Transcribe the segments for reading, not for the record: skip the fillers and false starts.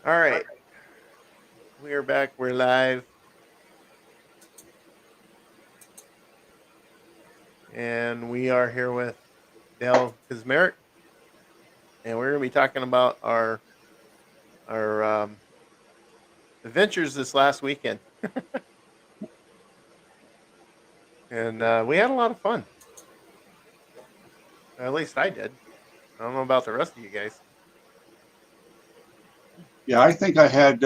All right, we are back. We're live, and we are here with Dale Kaczmarek, and we're going to be talking about our adventures this last weekend, and we had a lot of fun. At least I did. I don't know about the rest of you guys. Yeah, I think I had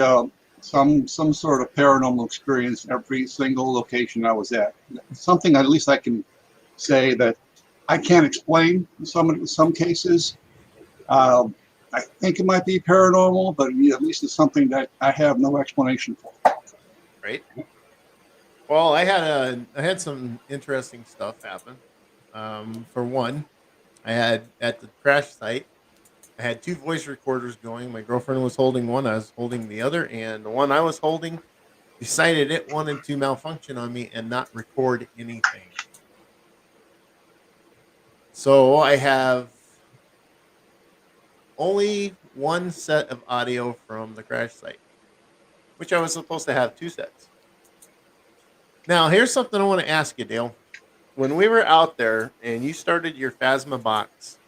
some sort of paranormal experience every single location I was at. Something at least I can say that I can't explain in some cases. Um, I think it might be paranormal, but at least it's something that I have no explanation for. Right. Well, I had some interesting stuff happen. For one, I had at the crash site. I had two voice recorders going. My girlfriend was holding one, I was holding the other, and the one I was holding decided it wanted to malfunction on me and not record anything. So I have only one set of audio from the crash site, which I was supposed to have two sets. Now, here's something I want to ask you, Dale. When we were out there and you started your Phasma box,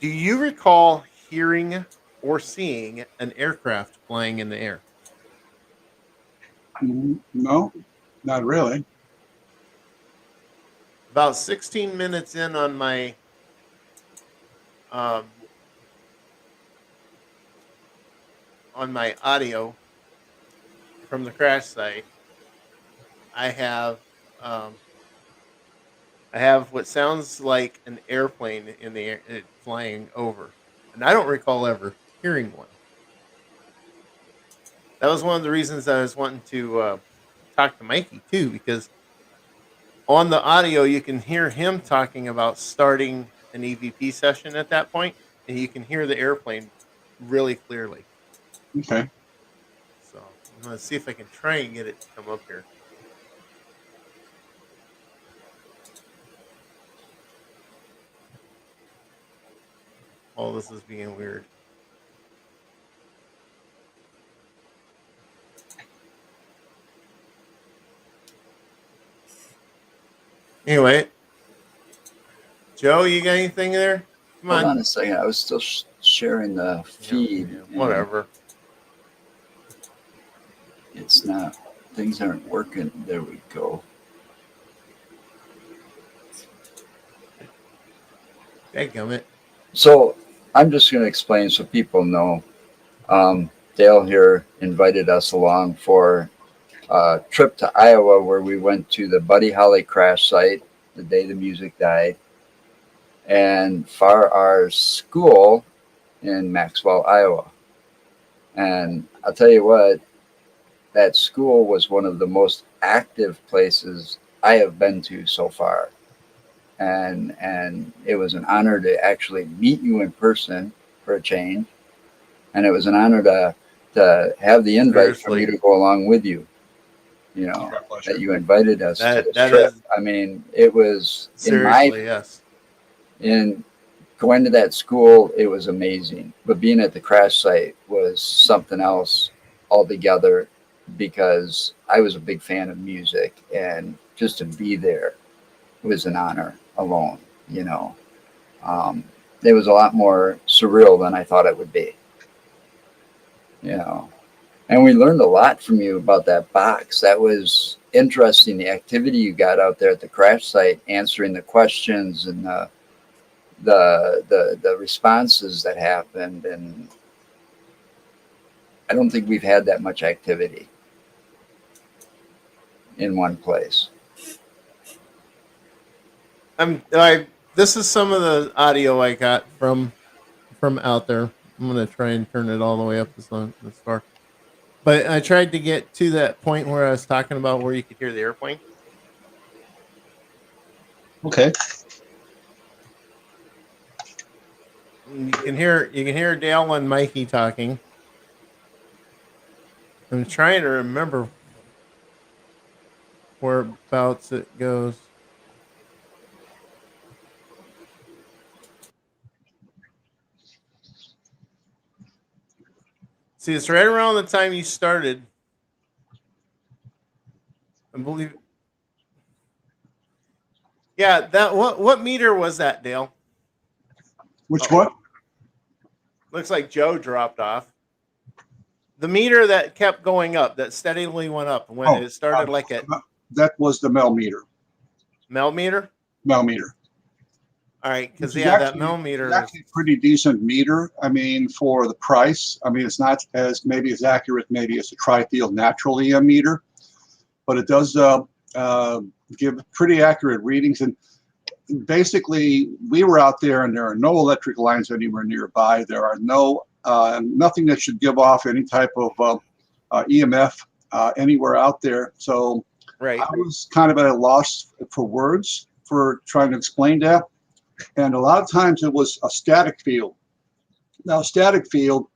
do you recall hearing or seeing an aircraft flying in the air? No, not really. About 16 minutes in um, on my audio from the crash site, I have um, I have what sounds like an airplane in the air flying over, and I don't recall ever hearing one. That was one of the reasons I was wanting to talk to Mikey too, because on the audio you can hear him talking about starting an EVP session at that point, and you can hear the airplane really clearly. Okay. So I'm gonna see if I can try and get it to come up here. All this is being weird. Anyway, Joe, you got anything there? Come Hold on. on a second. I was still sharing the Yeah, feed, yeah, and whatever. it's not. Things aren't working. There we go. Dadgummit. So I'm just going to explain so people know. Dale here invited us along for a trip to Iowa where we went to the Buddy Holly crash site the day the music died, and Farrar's school in Maxwell, Iowa. And I'll tell you what, that school was one of the most active places I have been to so far. And it was an honor to actually meet you in person for a change. And it was an honor to have the invite from you Seriously, to go along with you, My that pleasure. you invited us to that this that trip. is I mean, it was seriously yes. in going to that school, it was amazing. But being at the crash site was something else altogether because I was a big fan of music, and just to be there was an honor alone, you know. Um, it was a lot more surreal than I thought it would be, you know. And we learned a lot from you about that box. That was interesting. The activity you got out there at the crash site, answering the questions and the responses that happened, and I don't think we've had that much activity in one place. I this is some of the audio I got from out there. I'm gonna try and turn it all the way up this far. But I tried to get to that point where I was talking about where you could hear the airplane. Okay. You can hear Dale and Mikey talking. I'm trying to remember whereabouts it goes. See, it's right around the time you started. I believe. Yeah, that what meter was that, Dale? Which Uh-oh. one? Looks like Joe dropped off. The meter that kept going up, that steadily went up when Oh, it started like at that was the Mel meter. Mel meter. Mel meter. All right, because Which is yeah, that actually, Mel which is meter is actually a pretty decent meter. I mean, for the price. I mean, it's not as maybe as accurate maybe as a tri-field natural EM meter, but it does give pretty accurate readings. And basically, we were out there, and there are no electric lines anywhere nearby. There are nothing that should give off any type of EMF anywhere out there. So right. I was kind of at a loss for words for trying to explain that. And a lot of times it was a static field. Now, static field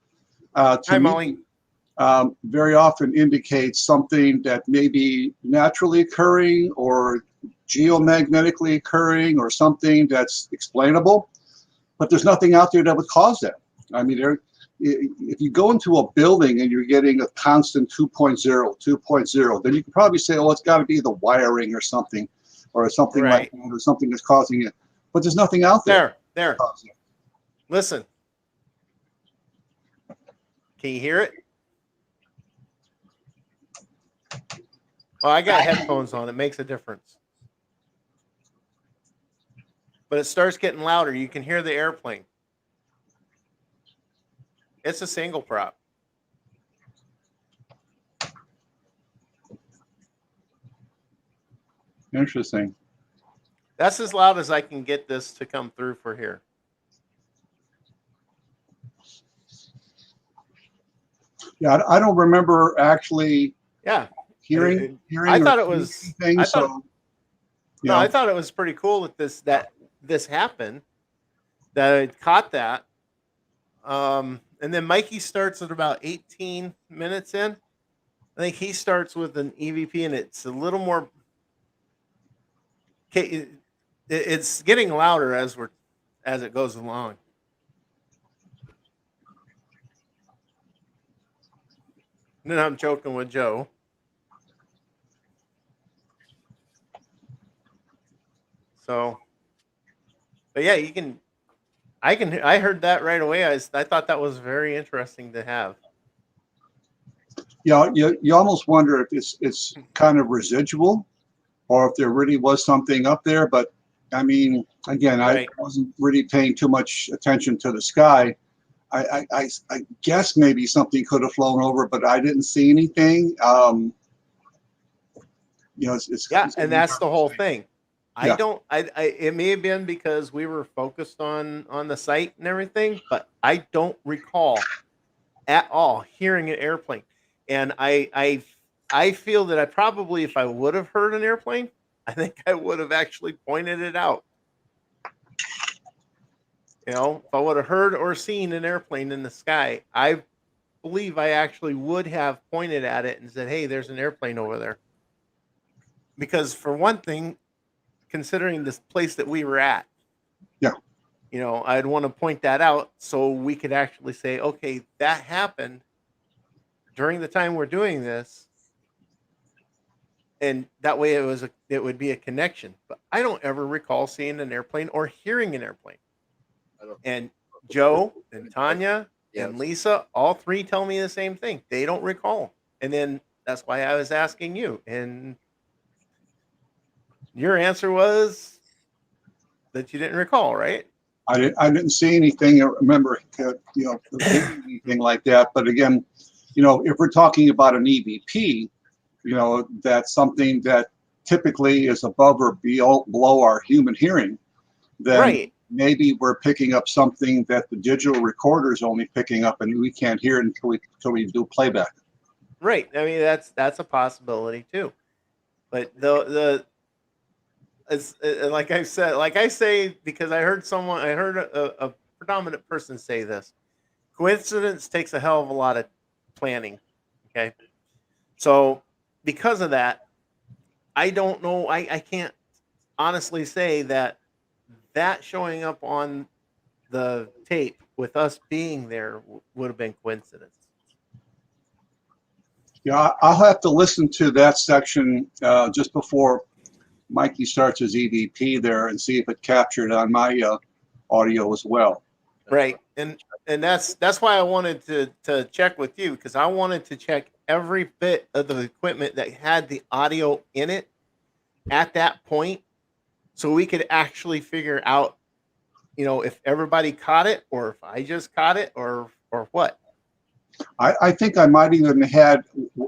to Hi, me Molly. very often indicates something that may be naturally occurring or geomagnetically occurring or something that's explainable, but there's nothing out there that would cause that. I mean, if you go into a building and you're getting a constant 2.0, 2.0, then you can probably say, oh, it's got to be the wiring or something like Right. that, or something that's causing it. But there's nothing out there. There. Listen. Can you hear it? Well, I got headphones on. It makes a difference. But it starts getting louder. You can hear the airplane. It's a single prop. Interesting. That's as loud as I can get this to come through for here. Yeah, I don't remember actually Yeah. hearing I or thought it seeing was anything. I thought So no, I thought it was pretty cool that this happened, that I caught that. And then Mikey starts at about 18 minutes in. I think he starts with an EVP, and it's a little more. It's getting louder as it goes along. And then I'm joking with Joe. So, but yeah, you can. I heard that right away. I thought that was very interesting to have. yeah, you almost wonder if it's kind of residual, or if there really was something up there. But I mean, again, I Right. wasn't really paying too much attention to the sky. I guess maybe something could have flown over, but I didn't see anything. Yeah, It's and gonna be that's hard the to whole say. thing. I Yeah, don't. I. It may have been because we were focused on the site and everything, but I don't recall at all hearing an airplane. And I feel that I probably, if I would have heard an airplane, I think I would have actually pointed it out. You know, if I would have heard or seen an airplane in the sky, I believe I actually would have pointed at it and said, "Hey, there's an airplane over there." Because for one thing, considering this place that we were at, yeah. you know, I'd want to point that out so we could actually say, okay, that happened during the time we're doing this, and that way it would be a connection. But I don't ever recall seeing an airplane or hearing an airplane. And Joe and Tanya and Lisa, all three tell me the same thing. They don't recall. And then that's why I was asking you. And your answer was that you didn't recall, right? I didn't see anything or remember, hearing anything like that. But again, if we're talking about an EVP, that's something that typically is above or below our human hearing, then Right. maybe we're picking up something that the digital recorder is only picking up, and we can't hear it until we do playback. Right. I mean, that's a possibility too. But the as like I said, like I say, because I heard a predominant person say this. Coincidence takes a hell of a lot of planning. Okay, so because of that, I don't know. I can't honestly say that showing up on the tape with us being there would have been coincidence. Yeah, I'll have to listen to that section just before Mikey starts his EVP there and see if it captured on my audio as well. Right. And that's why I wanted to check with you, because I wanted to check every bit of the equipment that had the audio in it at that point, so we could actually figure out, if everybody caught it or if I just caught it or what. I think I might even had,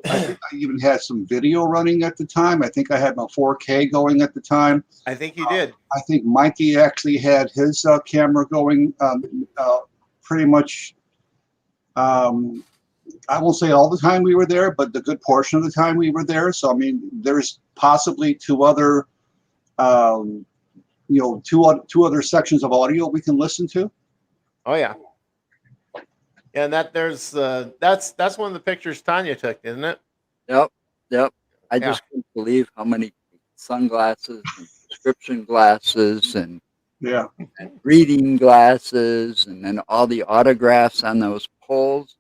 I think I even had some video running at the time. I think I had my 4K going at the time. I think you did. I think Mikey actually had his camera going pretty much, I won't say all the time we were there, but the good portion of the time we were there. So, I mean, there's possibly two other sections of audio we can listen to. Oh yeah. And that's one of the pictures Tanya took, isn't it? Yep. I just couldn't believe how many sunglasses and prescription glasses and reading glasses, and then all the autographs on those poles.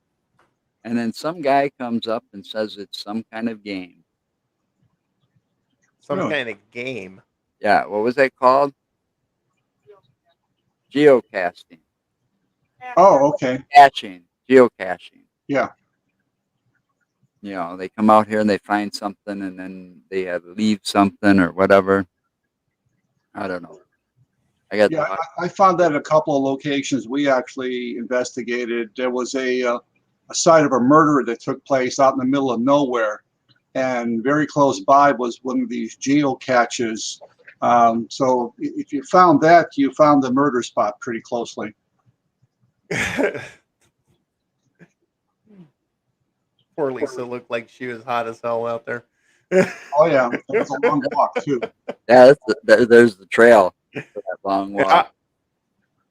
And then some guy comes up and says it's some kind of game. Some kind of game. Yeah, what was that called? Geocaching. Oh, okay. Geocaching. Yeah. They come out here and they find something, and then they leave something or whatever. I don't know. I found that at a couple of locations we actually investigated. There was a site of a murder that took place out in the middle of nowhere, and very close by was one of these geocaches. So if you found that, you found the murder spot pretty closely. Poor Lisa looked like she was hot as hell out there. Oh yeah, it was a long walk too. Yeah, there's the trail for that long walk.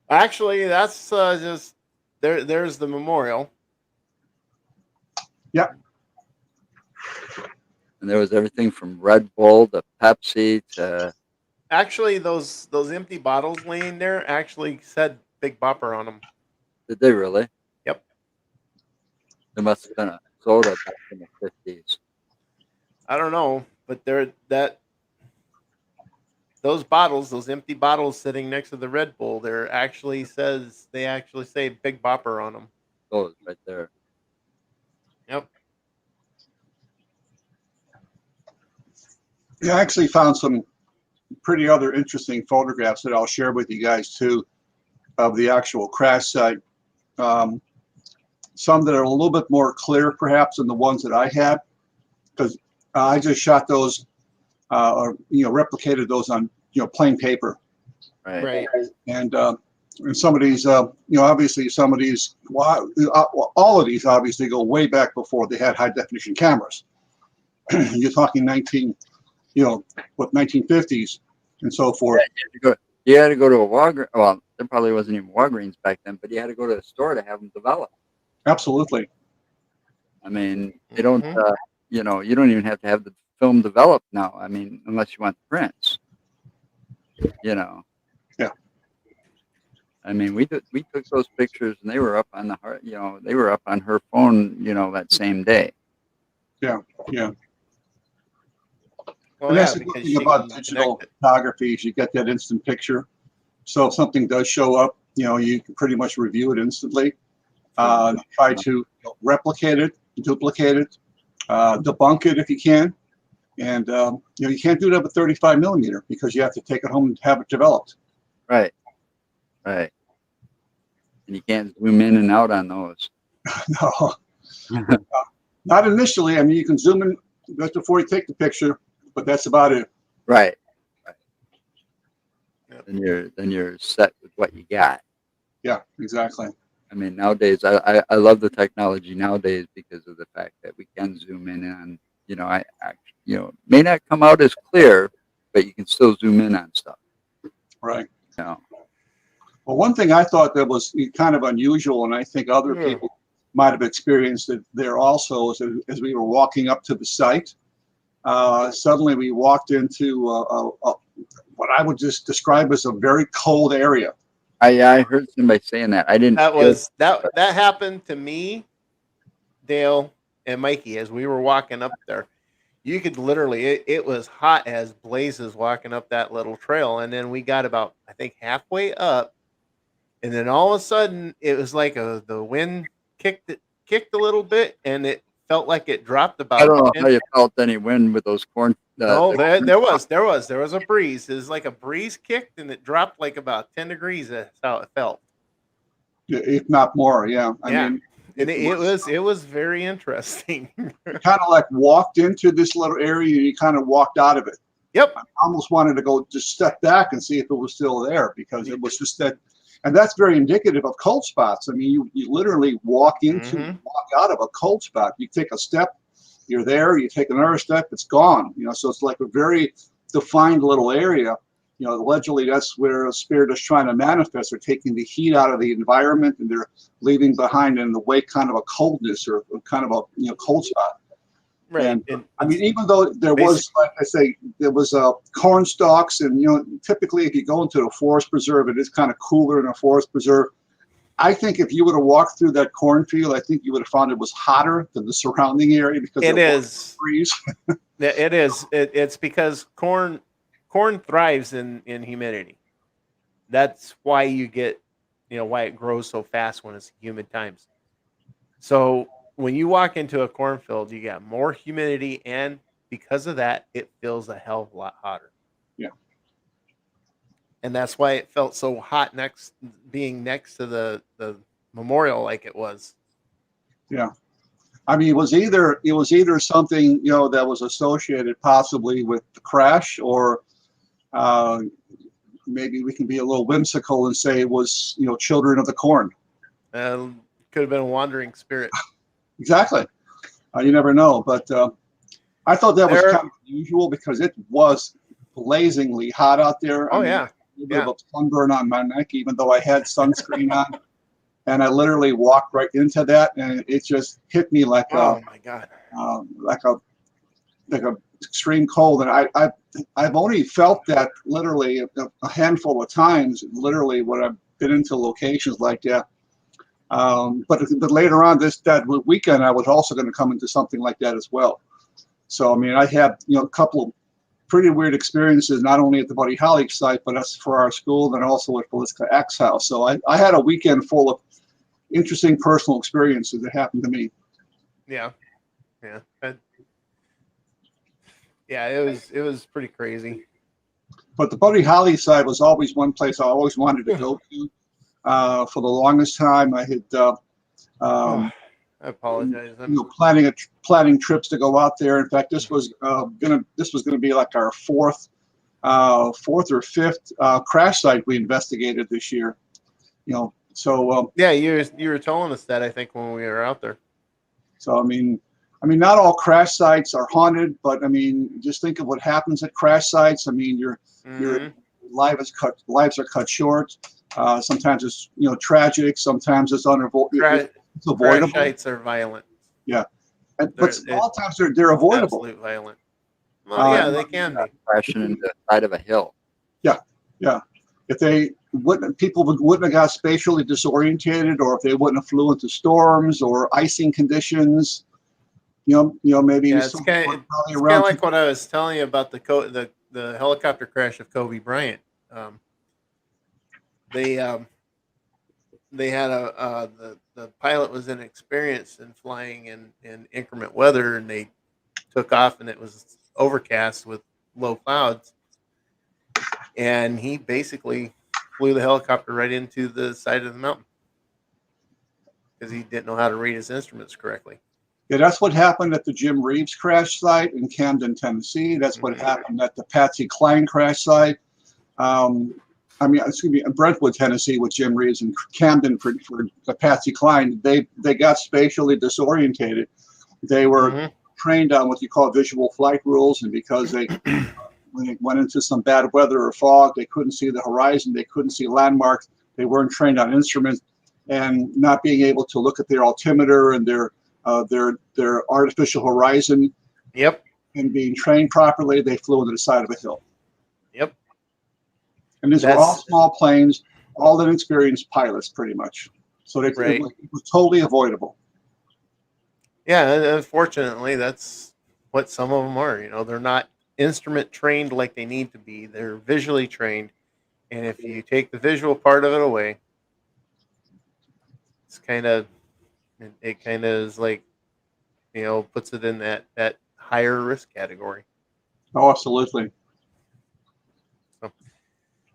Actually, that's just there. There's the memorial. Yep. And there was everything from Red Bull to Pepsi to. Actually, those empty bottles laying there actually said Big Bopper on them. Did they really? Yep. There must have been a soda back in the 50s. I don't know, but those bottles, those empty bottles sitting next to the Red Bull, they actually say Big Bopper on them. Those right there. Yep. Yeah, I actually found some pretty other interesting photographs that I'll share with you guys too, of the actual crash site. Some that are a little bit more clear perhaps than the ones that I had, because I just shot those or replicated those on plain paper. Right. And some of these obviously some of these, all of these obviously go way back before they had high definition cameras. You're talking 1950s and so forth. You had to go to a Walgreens. Well, there probably wasn't even Walgreens back then, but you had to go to the store to have them developed. Absolutely. I mean, you don't, you don't even have to have the film developed now. I mean, unless you want prints. Yeah. I mean, we took those pictures, and they were up on they were up on her phone, that same day. Yeah. Well, and that's the good thing about digital photography is you get that instant picture. So if something does show up, you can pretty much review it instantly. Try to replicate it, duplicate it, debunk it if you can. And you can't do that with 35 millimeter because you have to take it home and have it developed. Right. And you can't zoom in and out on those. No. Not initially. I mean, you can zoom in just before you take the picture, but that's about it. Right. Then you're set with what you got. Yeah, exactly. I mean, nowadays, I love the technology nowadays because of the fact that we can zoom in on, may not come out as clear, but you can still zoom in on stuff. Right. Well, one thing I thought that was kind of unusual, and I think other people might have experienced it there also, is as we were walking up to the site, suddenly we walked into what I would just describe as a very cold area. I heard somebody saying that. I didn't. That happened to me, Dale, and Mikey, as we were walking up there, you could literally, it was hot as blazes walking up that little trail. And then we got about, I think, halfway up. And then all of a sudden, it was like the wind kicked a little bit, and it felt like it dropped I about don't know 10. how you felt any wind with those corn. No, there was a breeze. It was like a breeze kicked, and it dropped like about 10 degrees. That's how it felt. if not more. Yeah, I Yeah, mean, and it was very interesting. kind of like walked into this little area and you kind of walked out of it. Yep. I almost wanted to go just step back and see if it was still there, because it was just that, and that's very indicative of cold spots. I mean, you literally walk into, walk out of a cold spot. You take a step, you're there. You take another step, it's gone. So it's like a very defined little area. Allegedly that's where a spirit is trying to manifest. They're taking the heat out of the environment, and they're leaving behind in the wake kind of a coldness, or kind of a cold spot. Right. And I mean, even though there was, like I say, there was corn stalks, and typically if you go into a forest preserve, it is kind of cooler in a forest preserve. I think if you would have walked through that cornfield, I think you would have found it was hotter than the surrounding area, because it is freeze. it is. It's because corn thrives in humidity. That's why you get, why it grows so fast when it's humid times. So when you walk into a cornfield, you got more humidity, and because of that, it feels a hell of a lot hotter. Yeah. And that's why it felt so hot being next to the memorial, like it was. Yeah. I mean, it was either something, that was associated possibly with the crash, or maybe we can be a little whimsical and say it was, children of the corn. Could have been a wandering spirit. Exactly. You never know. But I thought that was kind of unusual, because it was blazingly hot out there. Oh, I mean, yeah. A bit of a sunburn on my neck, even though I had sunscreen on. And I literally walked right into that, and it just hit me like oh my God, like a extreme cold. And I've only felt that literally a handful of times, literally, when I've been into locations like that. But later on that weekend, I was also going to come into something like that as well. So I mean, I had a couple of pretty weird experiences, not only at the Buddy Holly site, but that's for our school, and also at Belitska X House. So I had a weekend full of interesting personal experiences that happened to me. Yeah. It was pretty crazy. But the Buddy Holly site was always one place I always wanted to go to. For the longest time, I had I apologize. planning trips to go out there. In fact, this was gonna be like our fourth or fifth crash site we investigated this year. So yeah, you were telling us that, I think, when we were out there. So I mean, not all crash sites are haunted, but I mean, just think of what happens at crash sites. I mean, your lives are cut short. Sometimes it's tragic. Sometimes it's unavoidable. It's avoidable. Crash sites are violent. Yeah, but a lot of times they're avoidable. Absolute violent. Well, yeah, they can be crashing into the side of a hill. Yeah. If people wouldn't have got spatially disorientated, or if they wouldn't have flew into storms or icing conditions, maybe it's kind of like what I was telling you about the helicopter crash of Kobe Bryant. They had the pilot was inexperienced in flying in inclement weather, and they took off, and it was overcast with low clouds, and he basically flew the helicopter right into the side of the mountain because he didn't know how to read his instruments correctly. Yeah, that's what happened at the Jim Reeves crash site in Camden, Tennessee. That's what happened at the Patsy Cline crash site. Brentwood, Tennessee, with Jim Reeves, and Camden for the Patsy Cline. They got spatially disorientated. They were trained on what you call visual flight rules, and because when they went into some bad weather or fog, they couldn't see the horizon, they couldn't see landmarks, they weren't trained on instruments, and not being able to look at their altimeter and their artificial horizon. Yep. And being trained properly, they flew into the side of a hill. Yep. And these were all small planes, all inexperienced pilots, pretty much. So it was totally avoidable. Yeah, and unfortunately, that's what some of them are. You know, they're not instrument trained like they need to be. They're visually trained, and if you take the visual part of it away, it's it kind of is like, puts it in that higher risk category. Oh, absolutely. So,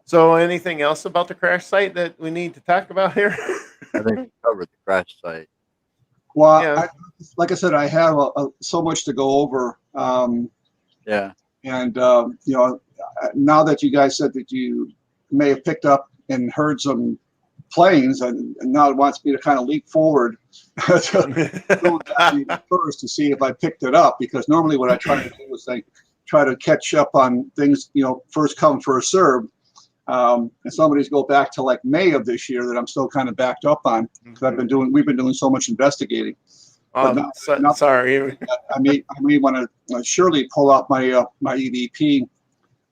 so anything else about the crash site that we need to talk about here? I think we covered the crash site. Well, Yeah. like I said, I have so much to go over. Yeah. And now that you guys said that you may have picked up and heard some planes, and now it wants me to kind of leap forward to go back even first to see if I picked it up, because normally what I try to do is I try to catch up on things, first come, first serve. And some of these go back to like May of this year that I'm still kind of backed up on, because we've been doing so much investigating. But Sorry. I may want to surely pull out my EVP,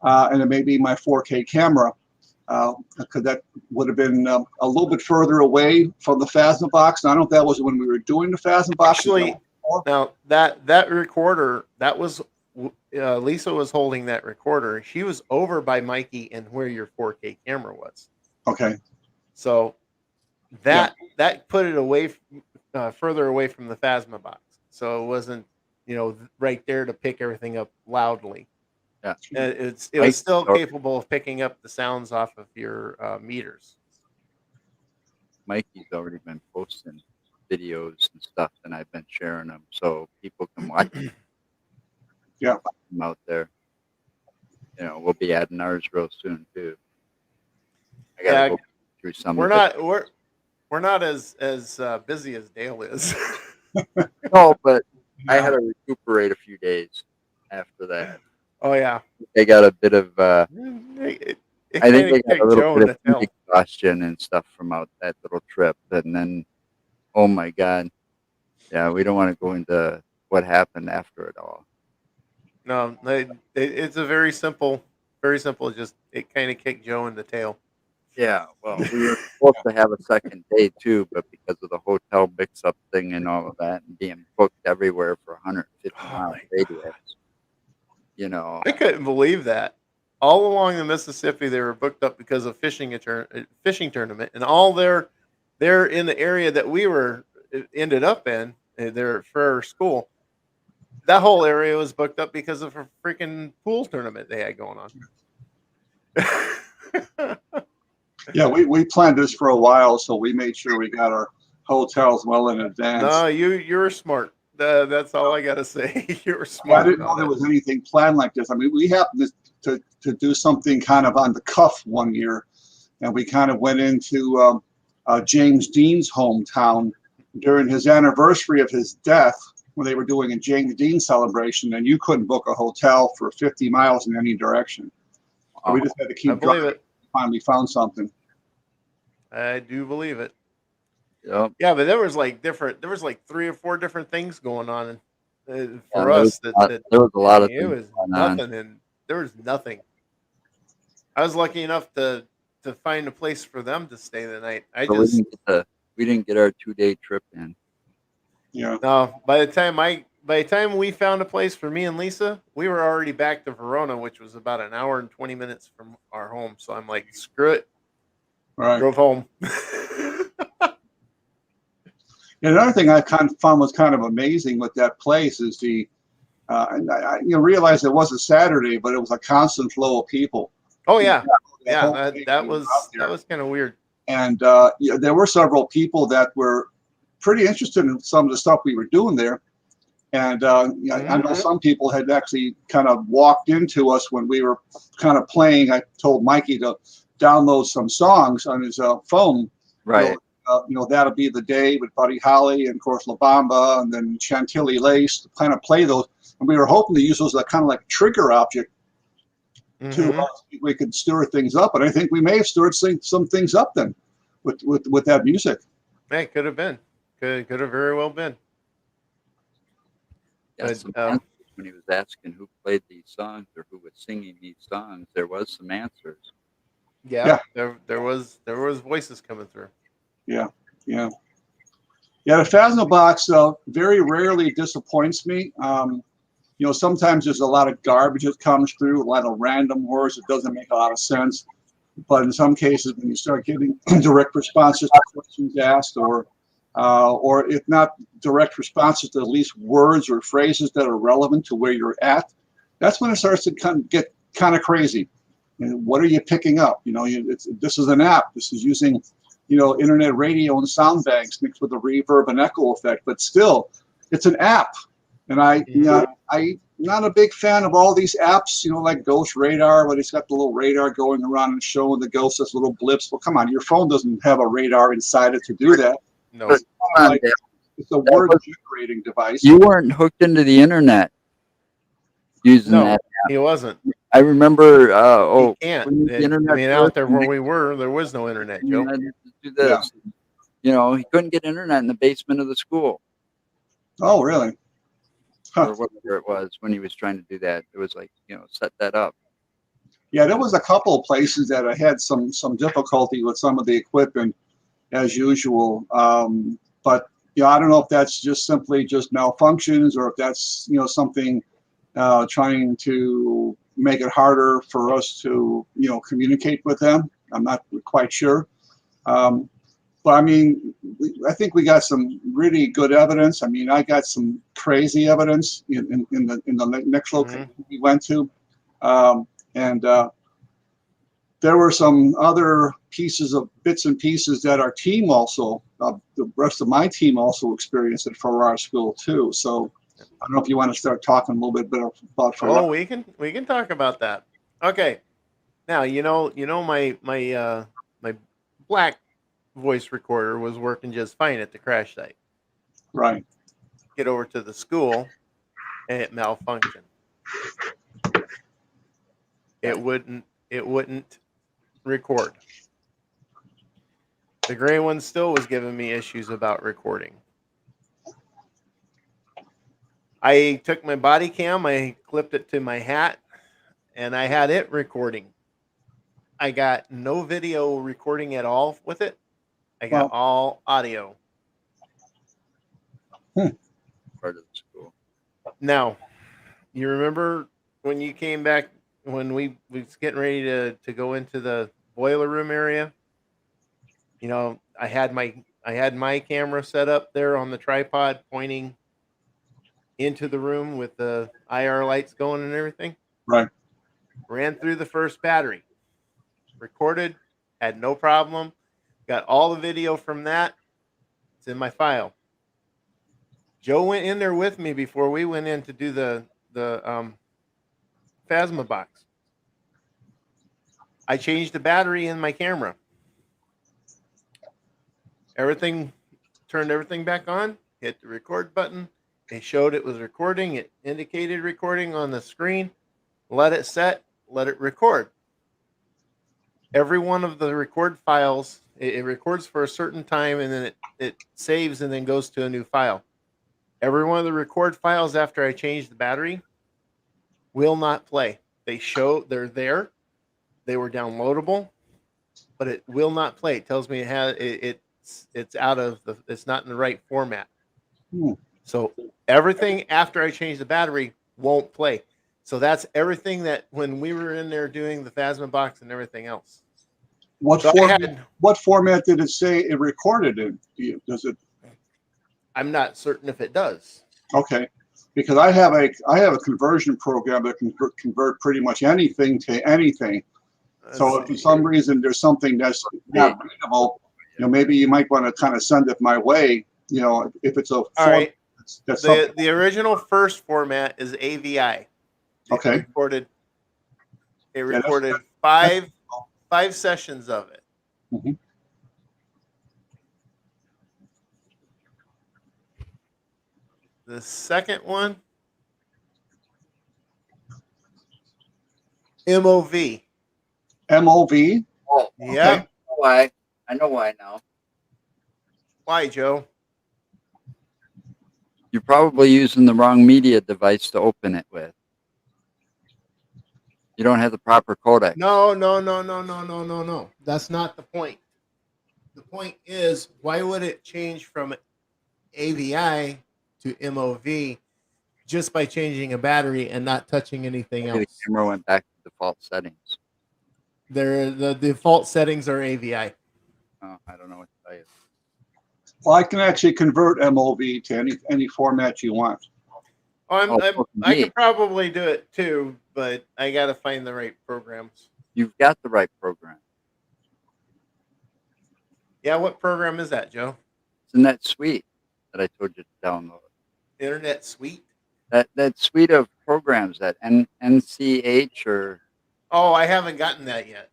and it may be my 4K camera, because that would have been a little bit further away from the Phasma box. And I don't know if that was when we were doing the Phasma box. Actually, now that recorder, that was Lisa was holding that recorder. She was over by Mikey and where your 4K camera was. Okay. So that put it away further away from the Phasma box. So it wasn't right there to pick everything up loudly. Yeah. It was still capable of picking up the sounds off of your meters. Mikey's already been posting videos and stuff, and I've been sharing them so people can watch them. Yeah. Them out there. We'll be adding ours real soon too. I gotta go through some. We're not as busy as Dale is. No, but I had to recuperate a few days after that. Oh yeah. They got a bit of I think they got a little bit of exhaustion and stuff from out that little trip, and then oh my god, yeah, we don't want to go into what happened after it all. No, it's a very simple. Just it kind of kicked Joe in the tail. Yeah, well, we were supposed to have a second day too, but because of the hotel mix-up thing and all of that, and being booked everywhere for 150-mile radius, I couldn't believe that. All along the Mississippi, they were booked up because of fishing tournament, and all they're in the area that we were ended up in. They're at Farrar school. That whole area was booked up because of a freaking pool tournament they had going on. Yeah, we planned this for a while, so we made sure we got our hotels well in advance. No, you're smart. That's all I gotta say. You're smart. I didn't know there was anything planned like this. I mean, we happened to do something kind of on the cuff one year, and we kind of went into James Dean's hometown during his anniversary of his death, when they were doing a James Dean celebration, and you couldn't book a hotel for 50 miles in any direction. So we just had to keep driving. Finally found something. I do believe it. Yep. Yeah, but there was like 3 or 4 different things going on for us. There was a lot of things. It was nothing, and there was nothing. I was lucky enough to find a place for them to stay the night. We didn't get our 2-day trip in. Yeah. No, by the time we found a place for me and Lisa, we were already back to Verona, which was about an hour and 20 minutes from our home. So I'm like, screw it. Right. Drove home. Another thing I kind of found was kind of amazing with that place is and I realized it was a Saturday, but it was a constant flow of people. Oh yeah, that was kind of weird. And there were several people that were pretty interested in some of the stuff we were doing there. And I know some people had actually kind of walked into us when we were kind of playing. I told Mikey to download some songs on his phone. Right. That'll be the day with Buddy Holly and of course La Bamba and then Chantilly Lace to kind of play those. And we were hoping to use those as kind of like a trigger object to we could stir things up. And I think we may have stirred some things up then with that music. Man, could have been. Could have very well been. Yeah, when he was asking who played these songs or who was singing these songs, there was some answers. Yeah. There was voices coming through. Yeah. Yeah, the Phasma box very rarely disappoints me. Sometimes there's a lot of garbage that comes through, a lot of random words that doesn't make a lot of sense. But in some cases, when you start getting direct responses to questions asked, or if not direct responses to at least words or phrases that are relevant to where you're at, that's when it starts to get kind of crazy. And what are you picking up? This is an app. This is using, internet radio and sound banks mixed with a reverb and echo effect. But still, it's an app. And I'm not a big fan of all these apps, like Ghost Radar, where it's got the little radar going around and showing the ghost as little blips. Well, come on, your phone doesn't have a radar inside it to do that. No. It's a word generating device. You weren't hooked into the internet using that app. He wasn't. I remember. He can't. Out there where we were, there was no internet, Joe. Do this. Yeah. He couldn't get internet in the basement of the school. Oh, really? Or whatever it was when he was trying to do that. It was like, set that up. Yeah, there was a couple of places that I had some difficulty with some of the equipment, as usual. But I don't know if that's just simply just malfunctions, or if that's something trying to make it harder for us to communicate with them. I'm not quite sure. But I think we got some really good evidence. I got some crazy evidence in the next location we went to, and there were some other bits and pieces that our team also, the rest of my team also experienced at Farrar School too. So I don't know if you want to start talking a little bit about Farrar. Oh, we can talk about that. Okay, now my black voice recorder was working just fine at the crash site. Right. Get over to the school, and it malfunctioned. It wouldn't record. The gray one still was giving me issues about recording. I took my body cam, I clipped it to my hat, and I had it recording. I got no video recording at all with it. I got all audio. Part of the school. Now, you remember when you came back when we was getting ready to go into the boiler room area? I had my camera set up there on the tripod pointing into the room with the IR lights going and everything. Right. Ran through the first battery. Recorded, had no problem. Got all the video from that. It's in my file. Joe went in there with me before we went in to do the Phasma box. I changed the battery in my camera. Turned everything back on, hit the record button. It showed it was recording. It indicated recording on the screen. Let it set, let it record. Every one of the record files, it records for a certain time, and then it saves and then goes to a new file. Every one of the record files after I change the battery will not play. They're there. They were downloadable, but it will not play. It tells me it's out of it's not in the right format. So everything after I change the battery won't play. So that's everything that when we were in there doing the Phasma box and everything else. What format did it say it recorded in? Does it? I'm not certain if it does. Okay, because I have a conversion program that can convert pretty much anything to anything. So if for some reason there's something that's not readable, maybe you might want to kind of send it my way. If it's all right. The original first format is AVI. Okay. It recorded five sessions of it. Mm-hmm. The second one, MOV. MOV? Oh, yeah. Okay. Why? I know why now. Why, Joe? You're probably using the wrong media device to open it with. You don't have the proper codec. No. That's not the point. The point is, why would it change from AVI to MOV just by changing a battery and not touching anything Maybe the else. camera went back to default settings. The default settings are AVI. Oh, I don't know what to tell you. Well, I can actually convert MOV to any format you want. I could probably do it too, but I got to find the right programs. You've got the right program. Yeah, what program is that, Joe? It's in that suite that I told you to download. Internet Suite? That suite of programs, that NCH or... Oh, I haven't gotten that yet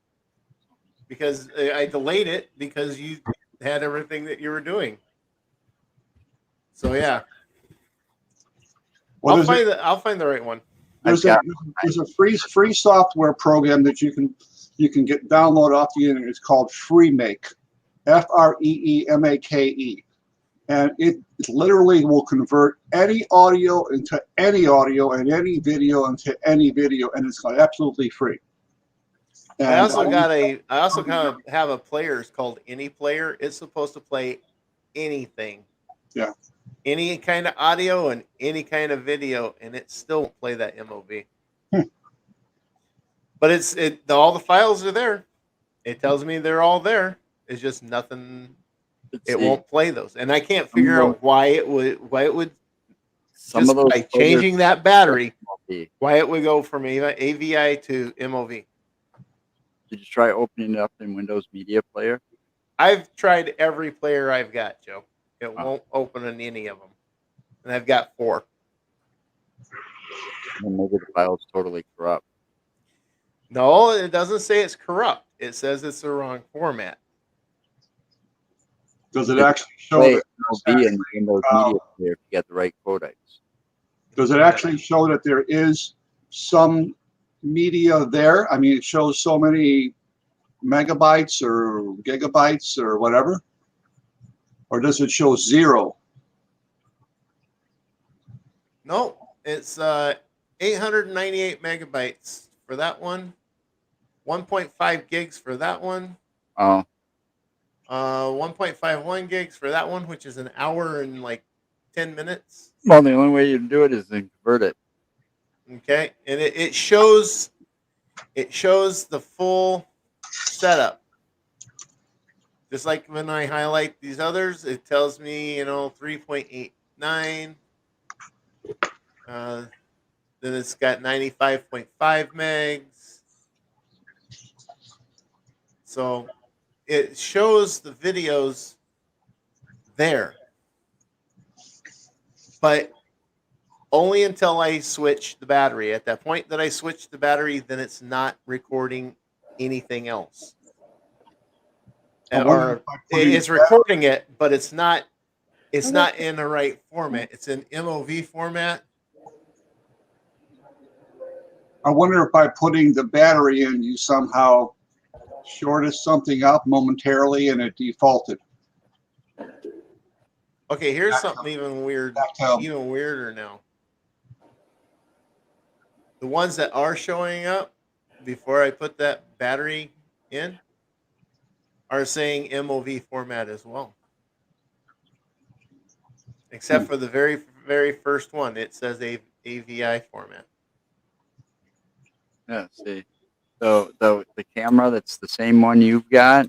because I delayed it because you had everything that you were doing. So yeah, Well, I'll find the right one. there's a free software program that you can get download off the internet. It's called FreeMake, FREEMAKE, and it literally will convert any audio into any audio and any video into any video, and it's absolutely free. And I also kind of have a player. It's called Any Player. It's supposed to play anything. Yeah. Any kind of audio and any kind of video, and it still won't play that MOV. But all the files are there. It tells me they're all there. It's just nothing. It won't play those, and I can't figure out why it would. Some just of those by changing that battery, MOV. why it would go from AVI to MOV. Did you try opening it up in Windows Media Player? I've tried every player I've got, Joe. It won't open in any of them, and I've got 4. Well, maybe the file's totally corrupt. No, it doesn't say it's corrupt. It says it's the wrong format. does it actually show Play that MOV in Windows Media Player if you get the right codecs. does it actually show that there is some media there? I mean, it shows so many megabytes or gigabytes or whatever, or does it show 0? No, it's 898 megabytes for that one, 1.5 gigs for that one, Oh, 1.51 gigs for that one, which is an hour and like 10 minutes. well, the only way you do it is to convert it. Okay, and it shows the full setup. Just like when I highlight these others, it tells me 3.89. Then it's got 95.5 megs. So it shows the videos there, but only until I switch the battery. At that point that I switch the battery, then it's not recording anything else. Or it's recording it, but it's not in the right format. It's in MOV format. I wonder if by putting the battery in, you somehow shorted something up momentarily and it defaulted. Okay, here's something even weirder now. The ones that are showing up before I put that battery in are saying MOV format as well. Except for the very, very first one. It says AVI format. Yeah, see. So the camera that's the same one you've got,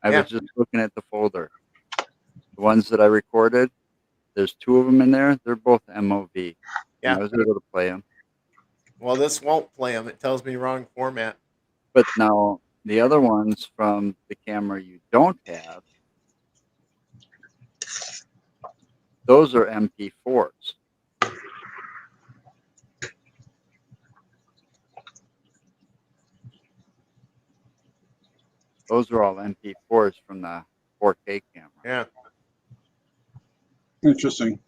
I was just looking at the folder. The ones that I recorded, there's 2 of them in there. They're both MOV. Yeah. I was able to play them. Well, this won't play them. It tells me wrong format. But now the other ones from the camera you don't have, those are MP4s. Those are all MP4s from the 4K camera. Yeah. Interesting.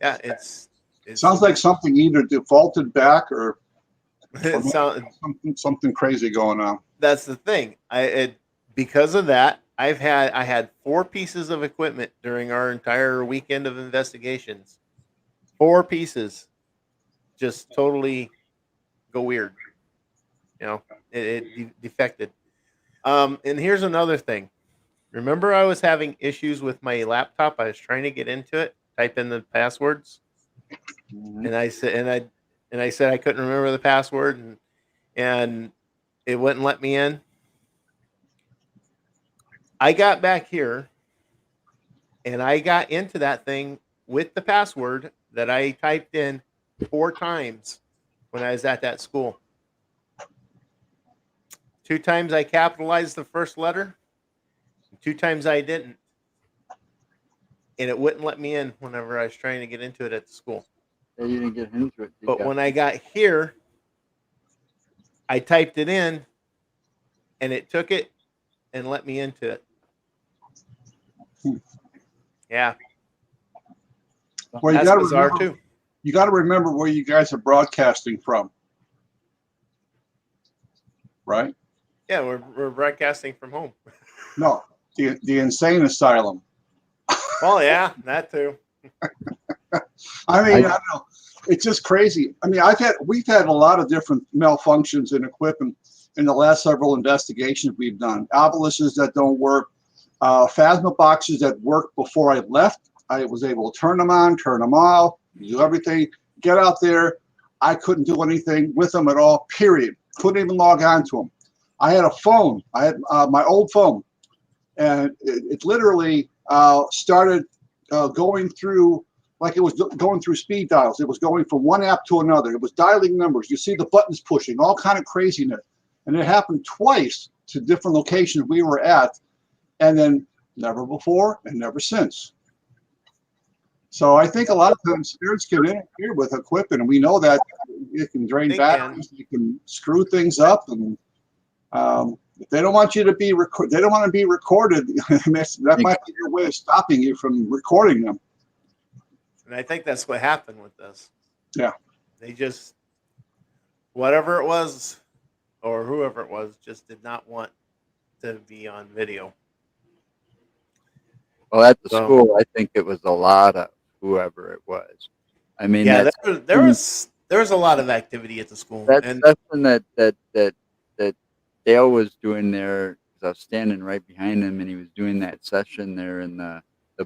Yeah, it Sounds like something either defaulted back or it something crazy going on. That's the thing. Because of that, I had 4 pieces of equipment during our entire weekend of investigations. 4 pieces just totally go weird. It defected. And here's another thing. Remember, I was having issues with my laptop. I was trying to get into it, type in the passwords, Mhm. and I said I couldn't remember the password, and it wouldn't let me in. I got back here and I got into that thing with the password that I typed in 4 times when I was at that school. 2 times I capitalized the first letter, 2 times I didn't. And it wouldn't let me in whenever I was trying to get into it at the school. Yeah, you didn't get into it. But when I got here, I typed it in and it took it and let me into it. Yeah. Well, you That's got to bizarre remember. too. You got to remember where you guys are broadcasting from, right? Yeah, we're broadcasting from home. No, the insane asylum. Well, yeah, that too. I mean, I don't know. It's just crazy. I mean, we've had a lot of different malfunctions in equipment in the last several investigations we've done. Obelisks that don't work, Phasma boxes that worked before I left. I was able to turn them on, turn them off, do everything. Get out there. I couldn't do anything with them at all, period. Couldn't even log on to them. I had a phone. I had my old phone, and it literally started going through, like it was going through speed dials. It was going from one app to another. It was dialing numbers. You see the buttons pushing, all kind of craziness. And it happened twice to different locations we were at, and then never before and never since. So I think a lot of times spirits can interfere with equipment, and we know that it can drain They batteries, it can screw things up, and if they don't want you to be they don't want to be recorded. That might be your way of stopping you from recording them. And I think that's what happened with this. Yeah. They just, whatever it was or whoever it was, just did not want to be on video. Well, at the So- school, I think it was a lot of whoever it was. I mean, Yeah, that's there was a lot of activity at the school. that And session that Dale was doing there. 'Cause I was standing right behind him, and he was doing that session there in the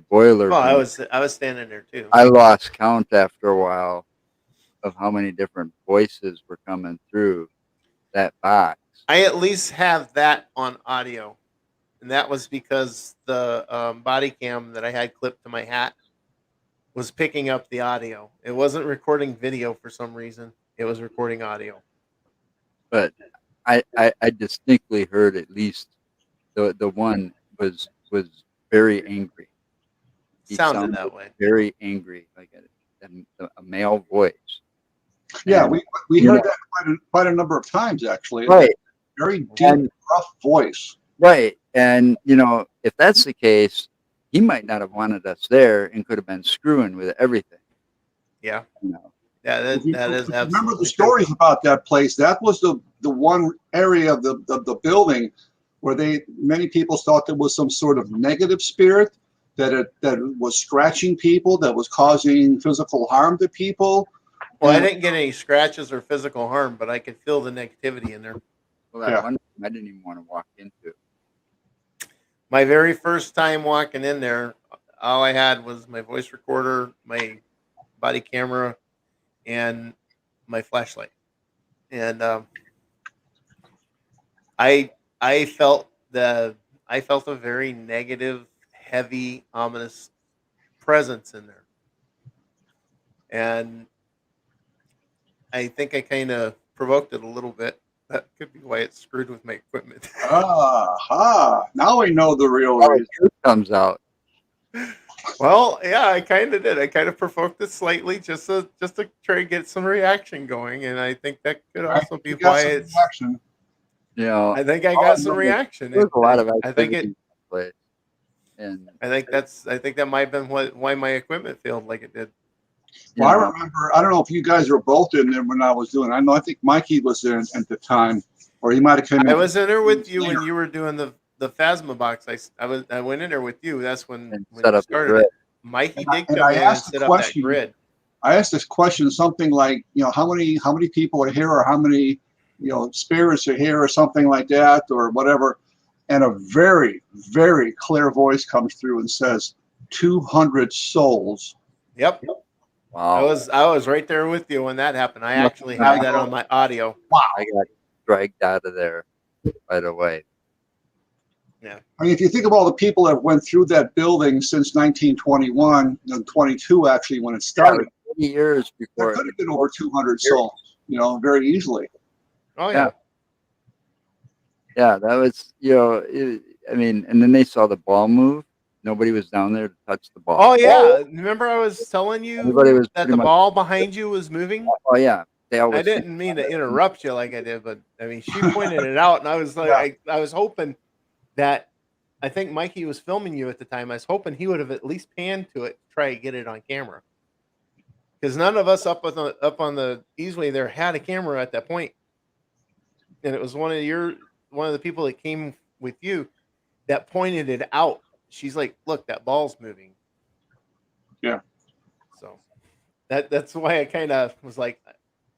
boiler well, room. I was standing there too. I lost count after a while of how many different voices were coming through that box. I at least have that on audio. And that was because the body cam that I had clipped to my hat was picking up the audio. It wasn't recording video for some reason. It was recording audio. But I distinctly heard at least the one was very angry. He Sounded that way. very angry, like a male voice. Yeah, And, we you heard know, that quite a number of times, actually. right, Very deep, And- rough voice. right. And if that's the case, he might not have wanted us there and could have been screwing with everything. Yeah. You know. Yeah, that If you is remember absolutely the stories about that place, that was the one area of the building where many people thought there was some sort of negative spirit that was scratching people, that was causing physical harm to people. Well, I And- didn't get any scratches or physical harm, but I could feel the negativity in there. Well, that Yeah. one I didn't even want to walk into. My very first time walking in there, all I had was my voice recorder, my body camera, and my flashlight. And I felt a very negative, heavy, ominous presence in there. And I think I kind of provoked it a little bit. That could be why it's screwed with my equipment. Now we know the real Oh, the reason. truth comes out. Well, yeah, I kind of did. I kind of provoked it slightly just to try to get some reaction going, and I think that could also be You got why some it's. reaction. I think I all I got some know is reaction. There's a lot of I think activity it. in that place. And I think that might have been why my equipment failed like it did. Well, I remember, I don't know if you guys were both in there when I was doing it. I think Mikey was there at the time, or he might have come in. I was in there with you when you were doing the Phasma box. I went in there with you. That's when And you set up the started grid. it. Mikey did And come I in and asked the set up that question, grid. I asked this question, something like, how many people are here, or how many, spirits are here, or something like that, or whatever. and a very, very clear voice comes through and says, 200 souls. Yep. Wow. I was right there with you when that happened. I actually have that on my audio. Wow. I got dragged out of there right away. Yeah. I mean, if you think of all the people that went through that building since 1921 and 22, actually, when it started, 20 years there before. could have been over 200 souls, very easily. Oh yeah. Yeah, that was, I mean, and then they saw the ball move. Nobody was down there to touch the ball. Oh yeah. Remember I was telling Everybody you was that pretty the much. ball behind you was moving? Oh yeah, they I always. didn't mean to interrupt you like I did, but I mean she pointed it out, and I was like, I was hoping that I think Mikey was filming you at the time. I was hoping he would have at least panned to it to try to get it on camera, because none of us up on the easeway there had a camera at that point, and it was one of the people that came with you that pointed it out. She's like, "Look, that ball's moving." Yeah. So that's why I kind of was like,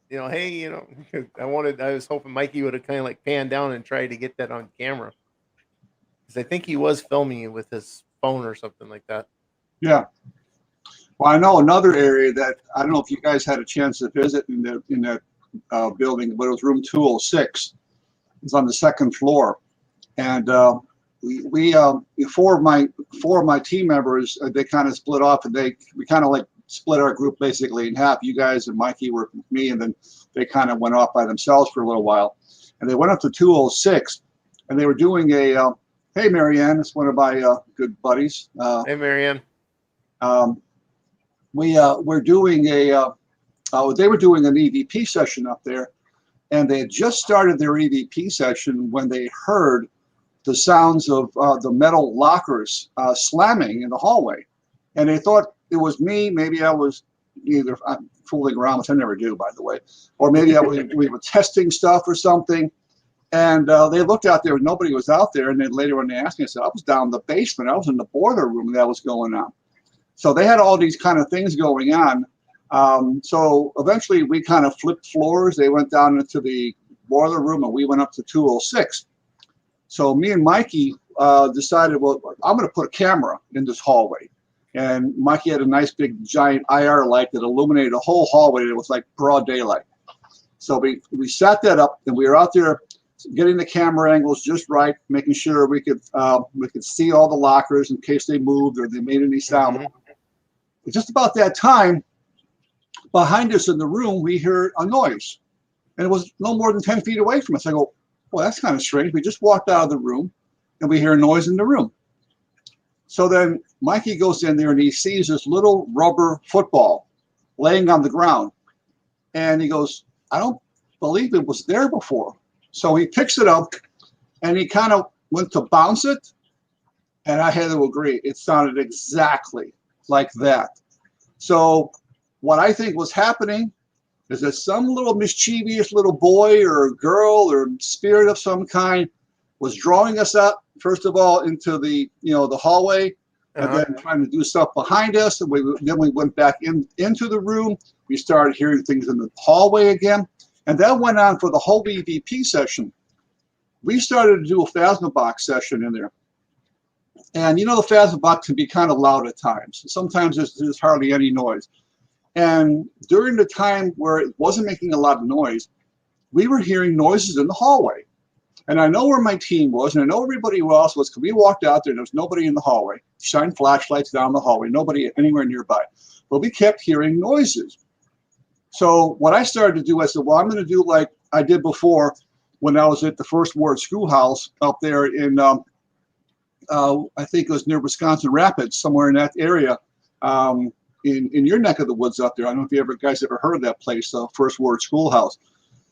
hey, I was hoping Mikey would have kind of like panned down and tried to get that on camera, because I think he was filming you with his phone or something like that. Yeah. Well, I know another area that I don't know if you guys had a chance to visit in that building, but it was room 206. It's on the second floor, and we four of my team members, they kind of split off, and we kind of like split our group basically in half. You guys and Mikey were with me, and then they kind of went off by themselves for a little while, and they went up to 206, and they were doing a hey, Marianne, it's one of my good buddies. Hey, Marianne. We're doing they were doing an EVP session up there, and they had just started their EVP session when they heard the sounds of the metal lockers slamming in the hallway, and they thought it was me. Maybe I was I'm fooling around, which I never do, by the way, or maybe we were testing stuff or something. And they looked out there, nobody was out there. And then later when they asked me, I said, I was down in the basement. I was in the boiler room that was going on. So they had all these kind of things going on. So eventually we kind of flipped floors. They went down into the boiler room and we went up to 206. So me and Mikey decided, well, I'm going to put a camera in this hallway. And Mikey had a nice big giant IR light that illuminated the whole hallway. It was like broad daylight. So we set that up, and we were out there getting the camera angles just right, making sure we could see all the lockers in case they moved or they made any sound. Mm-hmm. Just about that time, behind us in the room, we heard a noise, and it was no more than 10 feet away from us. I go, well, that's kind of strange. We just walked out of the room, and we hear a noise in the room. So then Mikey goes in there, and he sees this little rubber football laying on the ground, and he goes, I don't believe it was there before. So he picks it up, and he kind of went to bounce it, and I had to agree. It sounded exactly like that. So what I think was happening is that some little mischievous little boy or girl or spirit of some kind was drawing us up, first of all, into the the hallway, and then trying to do stuff behind us. And then we went back into the room. We started hearing things in the hallway again. And that went on for the whole EVP session. We started to do a phasma box session in there. And the phasma box can be kind of loud at times. Sometimes there's hardly any noise. And during the time where it wasn't making a lot of noise, we were hearing noises in the hallway. And I know where my team was, and I know everybody else was, because we walked out there, there was nobody in the hallway. Shined flashlights down the hallway, nobody anywhere nearby. But we kept hearing noises. So what I started to do, I said, well, I'm going to do like I did before when I was at the First Ward Schoolhouse up there in, I think it was near Wisconsin Rapids, somewhere in that area, in your neck of the woods up there. I don't know if you guys ever heard of that place, First Ward Schoolhouse.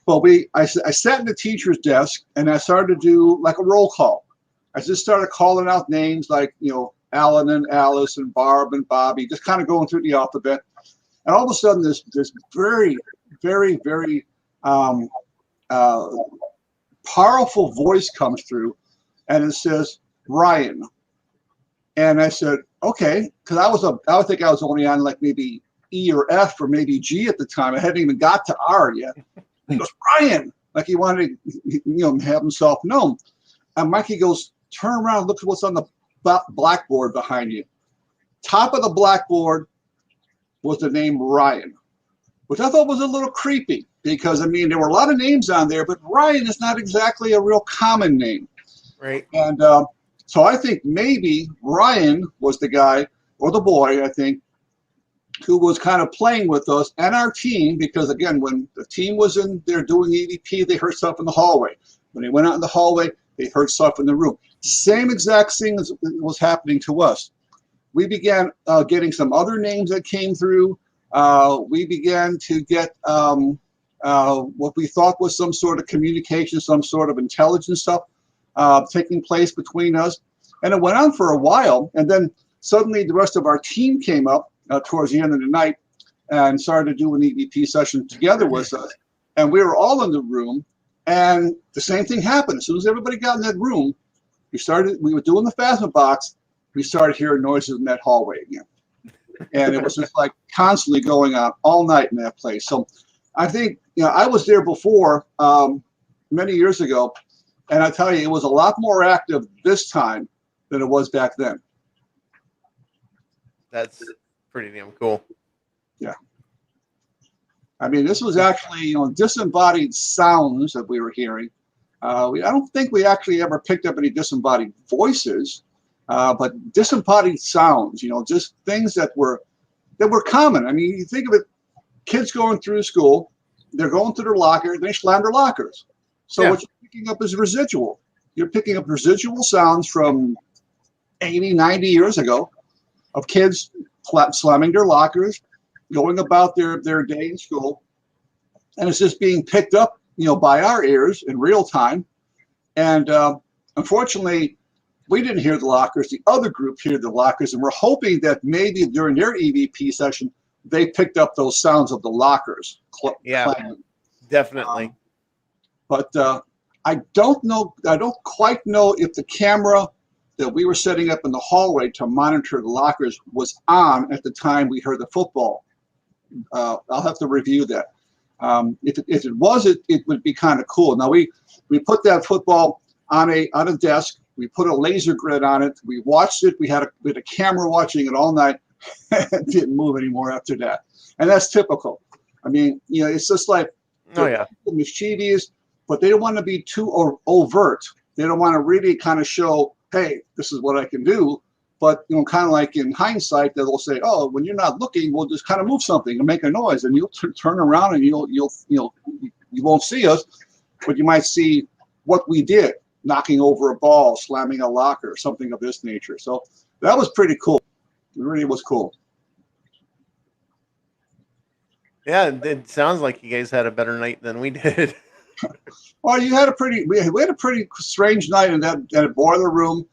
But I sat in the teacher's desk, and I started to do like a roll call. I just started calling out names like, Alan and Alice and Barb and Bobby, just kind of going through the alphabet. And all of a sudden, this very, very, very powerful voice comes through, and it says, Ryan. And I said, okay, because I would think I was only on like maybe E or F or maybe G at the time. I hadn't even got to R yet. He goes, Ryan, like he wanted to, have himself known. And Mikey goes, turn around and look at what's on the blackboard behind you. Top of the blackboard was the name Ryan, which I thought was a little creepy because, I mean, there were a lot of names on there, but Ryan is not exactly a real common name. Right. And so I think maybe Ryan was the guy, or the boy, I think, who was kind of playing with us and our team, because, again, when the team was in there doing EVP, they heard stuff in the hallway. When they went out in the hallway, they heard stuff in the room. Same exact thing as was happening to us. We began getting some other names that came through. We began to get what we thought was some sort of communication, some sort of intelligence stuff taking place between us. And it went on for a while. And then suddenly the rest of our team came up towards the end of the night and started to do an EVP session together with us. And we were all in the room. And the same thing happened. As soon as everybody got in that room, we were doing the Phasma box. We started hearing noises in that hallway again. And it was just like constantly going on all night in that place. So I think, I was there before many years ago. And I tell you, it was a lot more active this time than it was back then. That's pretty damn cool. Yeah. I mean, this was actually, disembodied sounds that we were hearing. I don't think we actually ever picked up any disembodied voices, but disembodied sounds, just things that were common. I mean, you think of it, kids going through school, they're going to their locker, they slam their lockers. So what you're picking up is residual. You're picking up residual sounds from 80, 90 years ago of kids slamming their lockers, going about their day in school, and it's just being picked up, by our ears in real time. And unfortunately, we didn't hear the lockers. The other group heard the lockers, and we're hoping that maybe during their EVP session, they picked up those sounds of the lockers. Definitely. But I don't know. I don't quite know if the camera that we were setting up in the hallway to monitor the lockers was on at the time we heard the football. I'll have to review that. If it was, it would be kind of cool. Now we put that football on a desk. We put a laser grid on it. We watched it. We had a camera watching it all night. It didn't move anymore after that, and that's typical. I mean, it's just like mischievous, but they don't want to be too overt. They don't want to really kind of show, hey, this is what I can do. But kind of like in hindsight, they'll say, oh, when you're not looking, we'll just kind of move something and make a noise, and you'll turn around and you won't see us, but you might see what we did, knocking over a ball, slamming a locker, something of this nature. So that was pretty cool. It really was cool. Yeah, it sounds like you guys had a better night than we did. Well, we had a pretty strange night in that boiler room.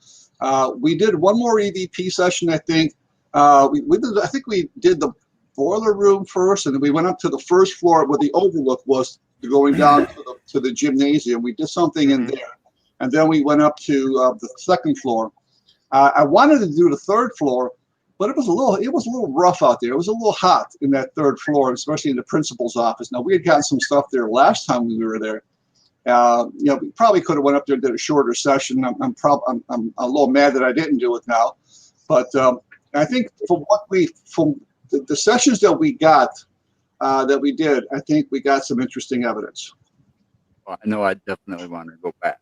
We did one more EVP session, I think. I think we did the boiler room first, and then we went up to the first floor where the overlook was, going down to the gymnasium. We did something in there, and then we went up to the second floor. I wanted to do the third floor, but it was a little rough out there. It was a little hot in that third floor, especially in the principal's office. Now, we had gotten some stuff there last time we were there. We probably could have went up there and did a shorter session. I'm a little mad that I didn't do it now, but I think from the sessions that we got, that we did, I think we got some interesting evidence. Well, I know I definitely want to go back.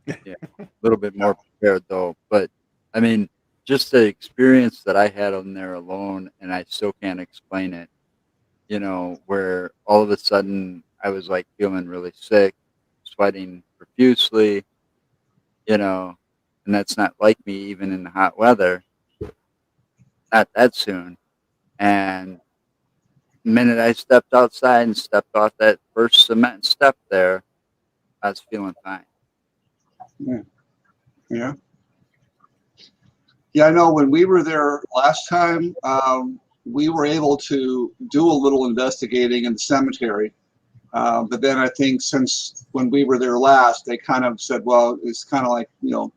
Yeah, a little bit more prepared though, but I mean, just the experience that I had on there alone, and I still can't explain it. Where all of a sudden I was like feeling really sick, sweating profusely, and that's not like me even in the hot weather, not that soon. And the minute I stepped outside and stepped off that first cement step there, I was feeling fine. Yeah. I know when we were there last time, we were able to do a little investigating in the cemetery. But then I think since when we were there last, they kind of said, well, it's kind of like, no,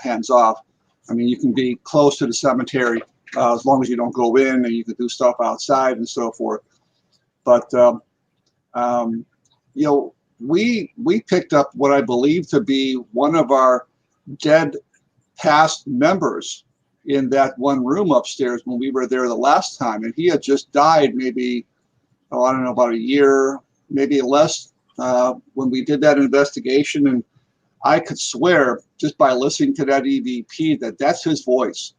hands off. I mean, you can be close to the cemetery as long as you don't go in, and you can do stuff outside and so forth. But, we picked up what I believe to be one of our dead past members in that one room upstairs when we were there the last time, and he had just died maybe, oh, I don't know, about a year, maybe less, when we did that investigation. And I could swear just by listening to that EVP that that's his voice.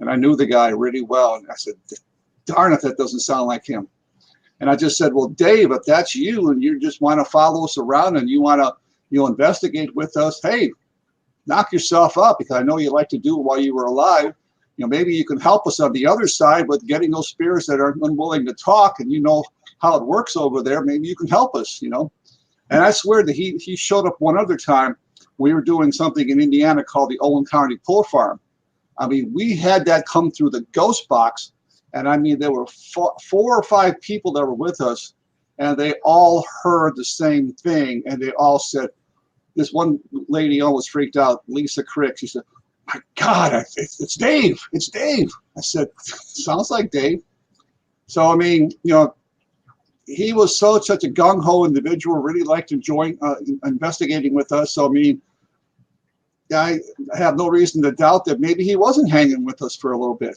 And I knew the guy really well. And I said, darn if that doesn't sound like him. And I just said, well, Dave, if that's you and you just want to follow us around and you want to, investigate with us, hey, knock yourself up, because I know you like to do it while you were alive. Maybe you can help us on the other side with getting those spirits that are unwilling to talk, and you know how it works over there. Maybe you can help us, And I swear that he showed up one other time. We were doing something in Indiana called the Owen County Poor Farm. I mean, we had that come through the ghost box. And I mean, there were 4 or 5 people that were with us, and they all heard the same thing. And they all said, this one lady almost freaked out, Lisa Crick. She said, my God, it's Dave. It's Dave. I said, sounds like Dave. So, I mean, he was such a gung-ho individual, really liked to join investigating with us. So, I mean, I have no reason to doubt that maybe he wasn't hanging with us for a little bit.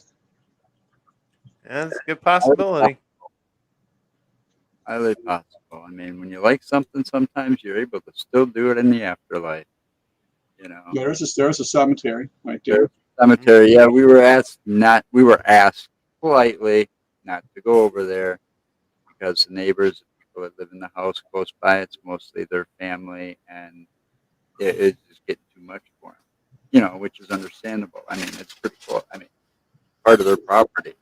That's a good possibility. Highly possible. I mean, when you like something, sometimes you're able to still do it in the afterlife. Yeah, there's a cemetery right there. Cemetery. Yeah, we were asked politely not to go over there because the neighbors, people that live in the house close by, it's mostly their family, and it's just getting too much for them. Which is understandable. I mean, it's pretty cool. I mean, part of their property.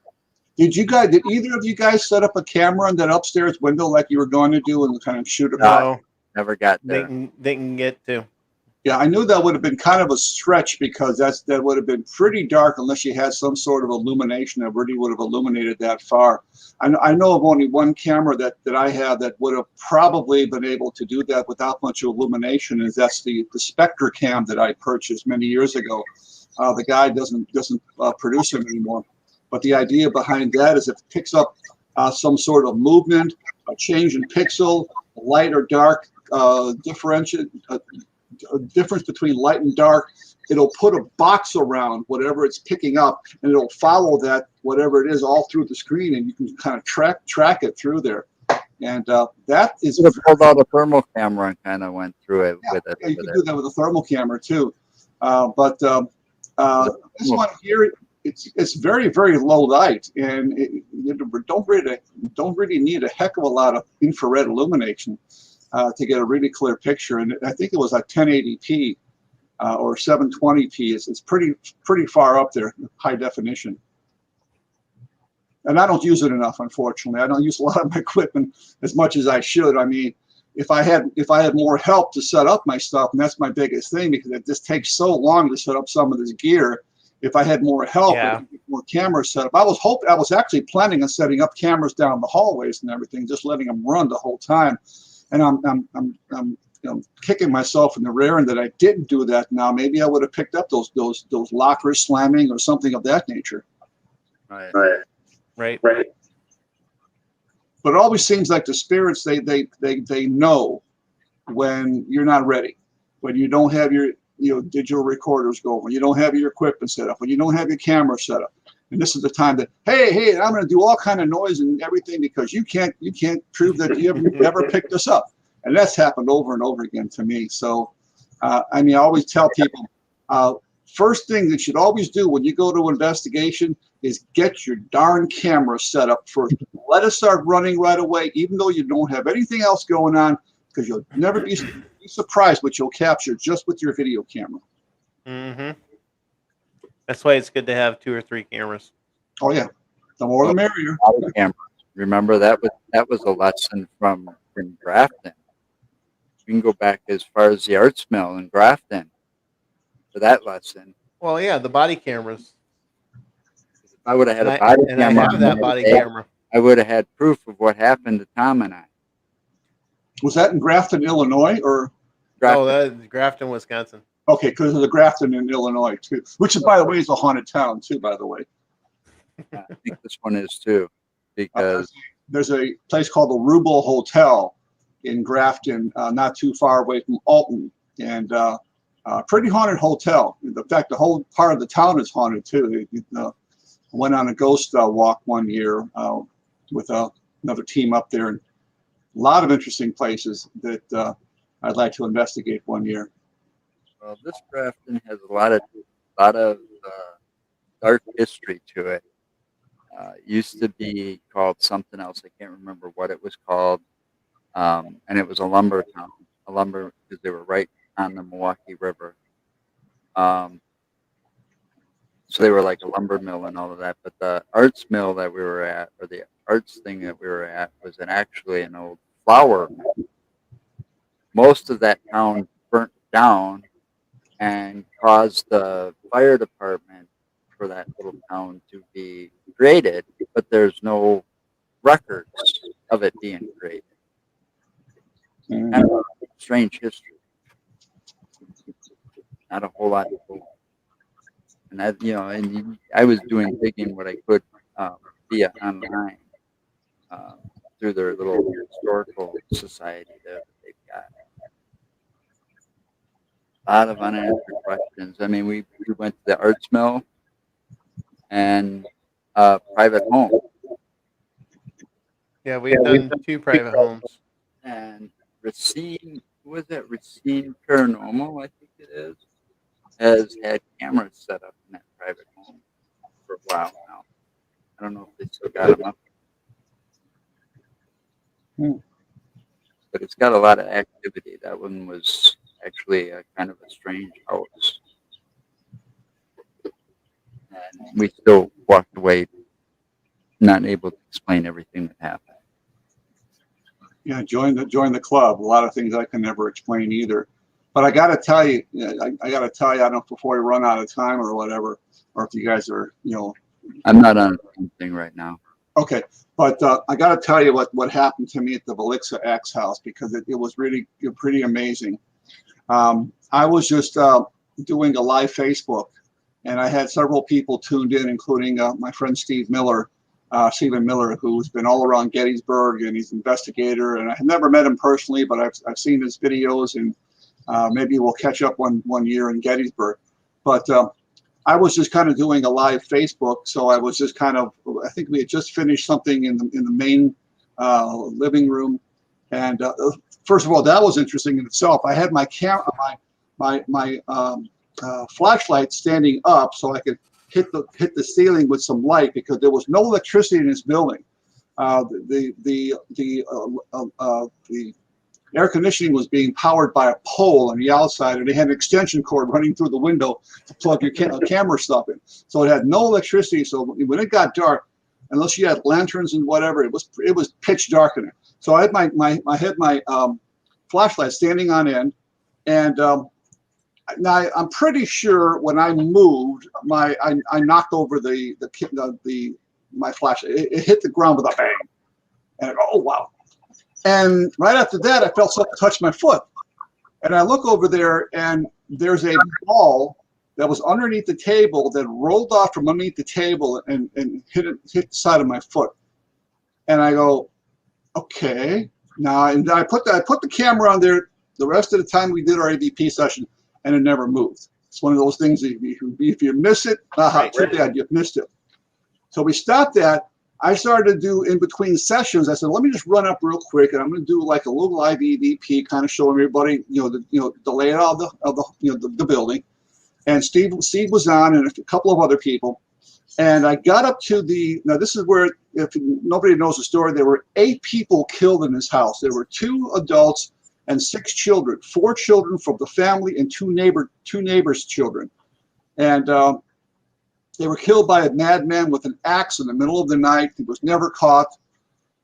Did either of you guys set up a camera in that upstairs window like you were going to do and kind of shoot it? No, never got there. They can get to. Yeah, I knew that would have been kind of a stretch, because that would have been pretty dark unless you had some sort of illumination that really would have illuminated that far. I know of only one camera that I have that would have probably been able to do that without much illumination, and that's the Spectre Cam that I purchased many years ago. The guy doesn't produce them anymore. But the idea behind that is if it picks up some sort of movement, a change in pixel, light or dark, difference between light and dark, it'll put a box around whatever it's picking up, and it'll follow that, whatever it is, all through the screen, and you can kind of track it through there. And that is... You pulled out a thermal camera and kind of went through it with it. Yeah, you can do that with a thermal camera too. But this one here, it's very, very low light, and you don't really need a heck of a lot of infrared illumination to get a really clear picture. And I think it was like 1080p or 720p. It's pretty far up there, high definition. And I don't use it enough, unfortunately. I don't use a lot of my equipment as much as I should. I mean, if I had more help to set up my stuff, and that's my biggest thing, because it just takes so long to set up some of this gear. If I had more help, more cameras set up, I was actually planning on setting up cameras down the hallways and everything, just letting them run the whole time. And I'm kicking myself in the rear end that I didn't do that. Now maybe I would have picked up those lockers slamming or something of that nature. Right. But it always seems like the spirits they know when you're not ready, when you don't have your digital recorders going, when you don't have your equipment set up, when you don't have your camera set up. And this is the time that, hey, I'm going to do all kind of noise and everything because you can't prove that you ever picked us up. And that's happened over and over again to me. So, I always tell people, first thing that you should always do when you go to investigation is get your darn camera set up first. Let it start running right away, even though you don't have anything else going on, because you'll never be surprised what you'll capture just with your video camera. Mm-hmm. That's why it's good to have 2 or 3 cameras. Oh yeah, the more the merrier. Cameras. Remember that was a lesson from Grafton. You can go back as far as the Arts Mill in Grafton for that lesson. Well, yeah, the body cameras. If I would have had a body camera, I have that body camera. I would have had proof of what happened to Tom and I. Was that in Grafton, Illinois, or? Grafton. Oh, that is Grafton, Wisconsin. Okay, because of the Grafton in Illinois too, which, by the way, is a haunted town too. By the way, I think this one is too, because there's a place called the Rubel Hotel in Grafton, not too far away from Alton, and Pretty haunted hotel. In fact, the whole part of the town is haunted too. I went on a ghost walk one year with another team up there, and a lot of interesting places that I'd like to investigate one year. Well, this Grafton has a lot of dark history to it. It used to be called something else. I can't remember what it was called. And it was a lumber town, because they were right on the Milwaukee River. So they were like a lumber mill and all of that. But the arts mill that we were at, or the arts thing that we were at, was actually an old flour mill. Most of that town burnt down and caused the fire department for that little town to be created, but there's no records of it being created. Mm. Kind of a strange history. Not a whole lot to go. And that, I was doing digging what I could via online through their little historical society that they've got. A lot of unanswered questions. I mean, we went to the arts mill and private home. Yeah, we've done 2 private homes. And Racine, who was it? Racine Paranormal, I think it is, has had cameras set up in that private home for a while now. I don't know if they still got them up. But it's got a lot of activity. That one was actually a kind of a strange house. And we still walked away not able to explain everything that happened. Yeah, join the club. A lot of things I can never explain either. But I got to tell you, I got to tell you, I don't know before we run out of time or whatever, or if you guys are, I'm not on anything right now. Okay, but I got to tell you what happened to me at the Velixa X house, because it was really pretty amazing. I was just doing a live Facebook, and I had several people tuned in, including my friend Stephen Miller, who's been all around Gettysburg, and he's an investigator. And I have never met him personally, but I've seen his videos, and maybe we'll catch up one year in Gettysburg. But I was just kind of doing a live Facebook, so I was just kind of, I think we had just finished something in the main living room, and first of all, that was interesting in itself. I had my camera, my flashlight standing up so I could hit the ceiling with some light, because there was no electricity in this building. The air conditioning was being powered by a pole on the outside, and they had an extension cord running through the window to plug your camera stuff in. So it had no electricity. So when it got dark, unless you had lanterns and whatever, it was pitch dark in there. So I had my flashlight standing on end, and now I'm pretty sure when I moved, I knocked over my flashlight. It hit the ground with a bang, and oh wow. And right after that, I felt something touch my foot. And I look over there, and there's a ball that was underneath the table that rolled off from underneath the table and hit the side of my foot. And I go, okay. Now, and I put the camera on there the rest of the time we did our AVP session, and it never moved. It's one of those things that if you miss it, too bad, you've missed it. So we stopped that. I started to do in between sessions. I said, let me just run up real quick, and I'm going to do like a little live EVP, kind of showing everybody, the layout of the building. And Steve was on, and a couple of other people. And I got up to now this is where, if nobody knows the story, there were 8 people killed in this house. There were 2 adults and 6 children, 4 children from the family and 2 neighbors' children. And they were killed by a madman with an axe in the middle of the night. He was never caught.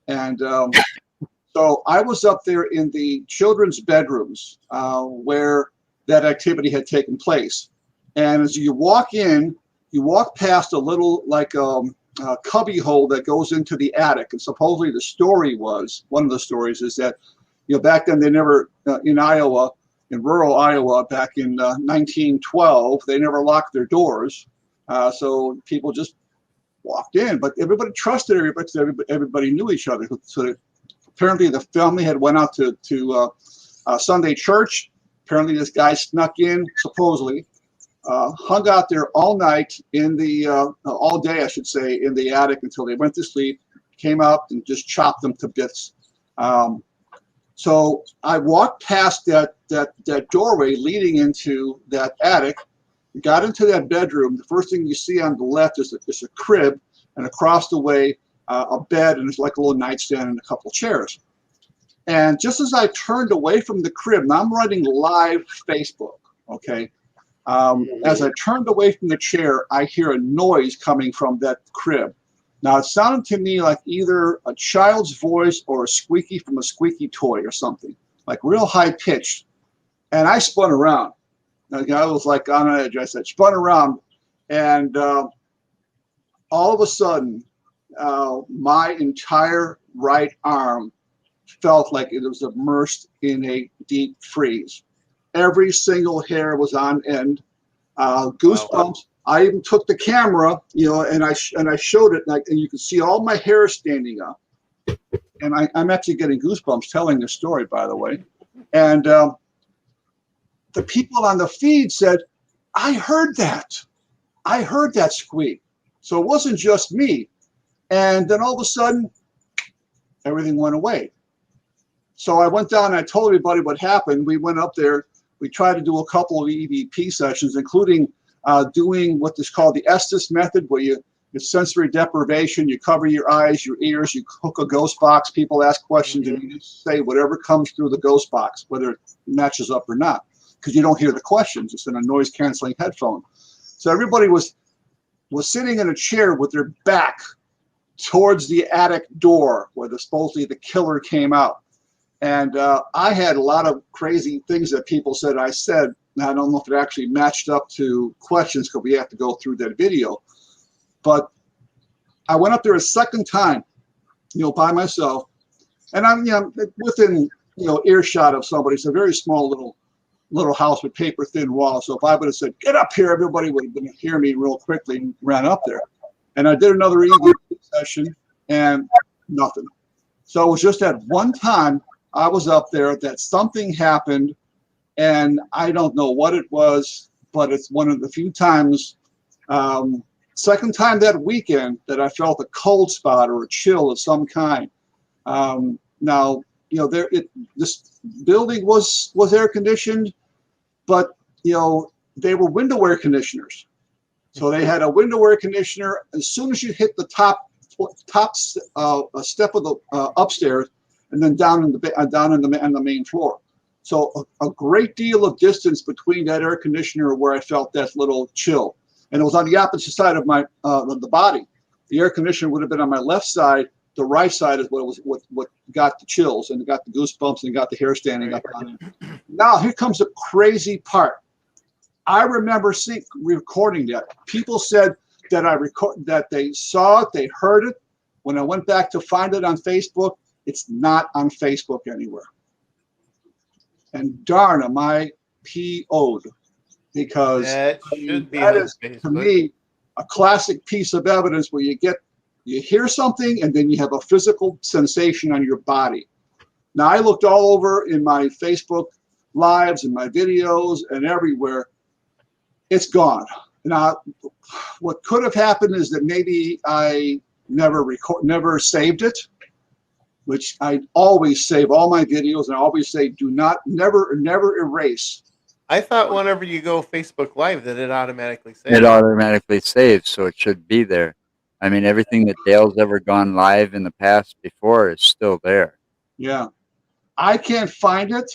And so I was up there in the children's bedrooms where that activity had taken place. And as you walk in, you walk past a little cubby hole that goes into the attic. And supposedly the story was, one of the stories is that, back then they never, in Iowa, in rural Iowa, back in 1912, they never locked their doors. So people just walked in, but everybody trusted everybody. Everybody knew each other. So apparently the family had went out to Sunday church, Apparently, this guy snuck in, supposedly, hung out there all night in the, all day, I should say, in the attic until they went to sleep, came out and just chopped them to bits. So I walked past that doorway leading into that attic, got into that bedroom. The first thing you see on the left is a crib, and across the way, a bed, and it's like a little nightstand and a couple chairs. And just as I turned away from the crib, now I'm running live Facebook, okay? As I turned away from the chair, I hear a noise coming from that crib. Now, it sounded to me like either a child's voice or a squeaky from a squeaky toy or something, like real high pitched. And I spun around. Like, I was like on edge. I said, spun around. And all of a sudden, my entire right arm felt like it was immersed in a deep freeze. Every single hair was on end. Goosebumps. Wow. I even took the camera, you know, and I showed it, and you can see all my hair standing up. And I'm actually getting goosebumps telling this story, by the way. And the people on the feed said, I heard that. I heard that squeak. So it wasn't just me. And then all of a sudden, everything went away. So I went down and I told everybody what happened. We went up there. We tried to do a couple of EVP sessions, including doing what is called the Estes method, where it's sensory deprivation. You cover your eyes, your ears, you hook a ghost box. People ask questions, and you just say whatever comes through the ghost box, whether it matches up or not, because you don't hear the questions. It's in a noise-canceling headphone. So everybody was sitting in a chair with their back towards the attic door where supposedly the killer came out. And I had a lot of crazy things that people said I said. Now, I don't know if it actually matched up to questions because we have to go through that video. But I went up there a second time, you know, by myself. And I'm, you know, within, you know, earshot of somebody. It's a very small little house with paper-thin walls. So if I would have said, get up here, everybody would have been hear me real quickly and ran up there. And I did another EVP session and nothing. So it was just that one time I was up there that something happened, and I don't know what it was, but it's one of the few times, second time that weekend that I felt a cold spot or a chill of some kind. Now, you know, this building was air conditioned, but you know, they were window air conditioners. So they had a window air conditioner. As soon as you hit the top step of the upstairs, and then down in the main floor. So a great deal of distance between that air conditioner where I felt that little chill, and it was on the opposite side of my the body. The air conditioner would have been on my left side. The right side is what got the chills and got the goosebumps and got the hair standing up on it. Now here comes the crazy part. I remember recording that. People said that they saw it, they heard it. When I went back to find it on Facebook, it's not on Facebook anywhere. And darn, am I PO'd, because that should be that on is Facebook. To me a classic piece of evidence where you hear something and then you have a physical sensation on your body. Now I looked all over in my Facebook lives and my videos and everywhere. It's gone. Now, what could have happened is that maybe I never saved it, which I always save all my videos, and I always say never erase. I thought whenever you go Facebook Live that it automatically saves. It automatically saves, so it should be there. I mean, everything that Dale's ever gone live in the past before is still there. Yeah. I can't find it.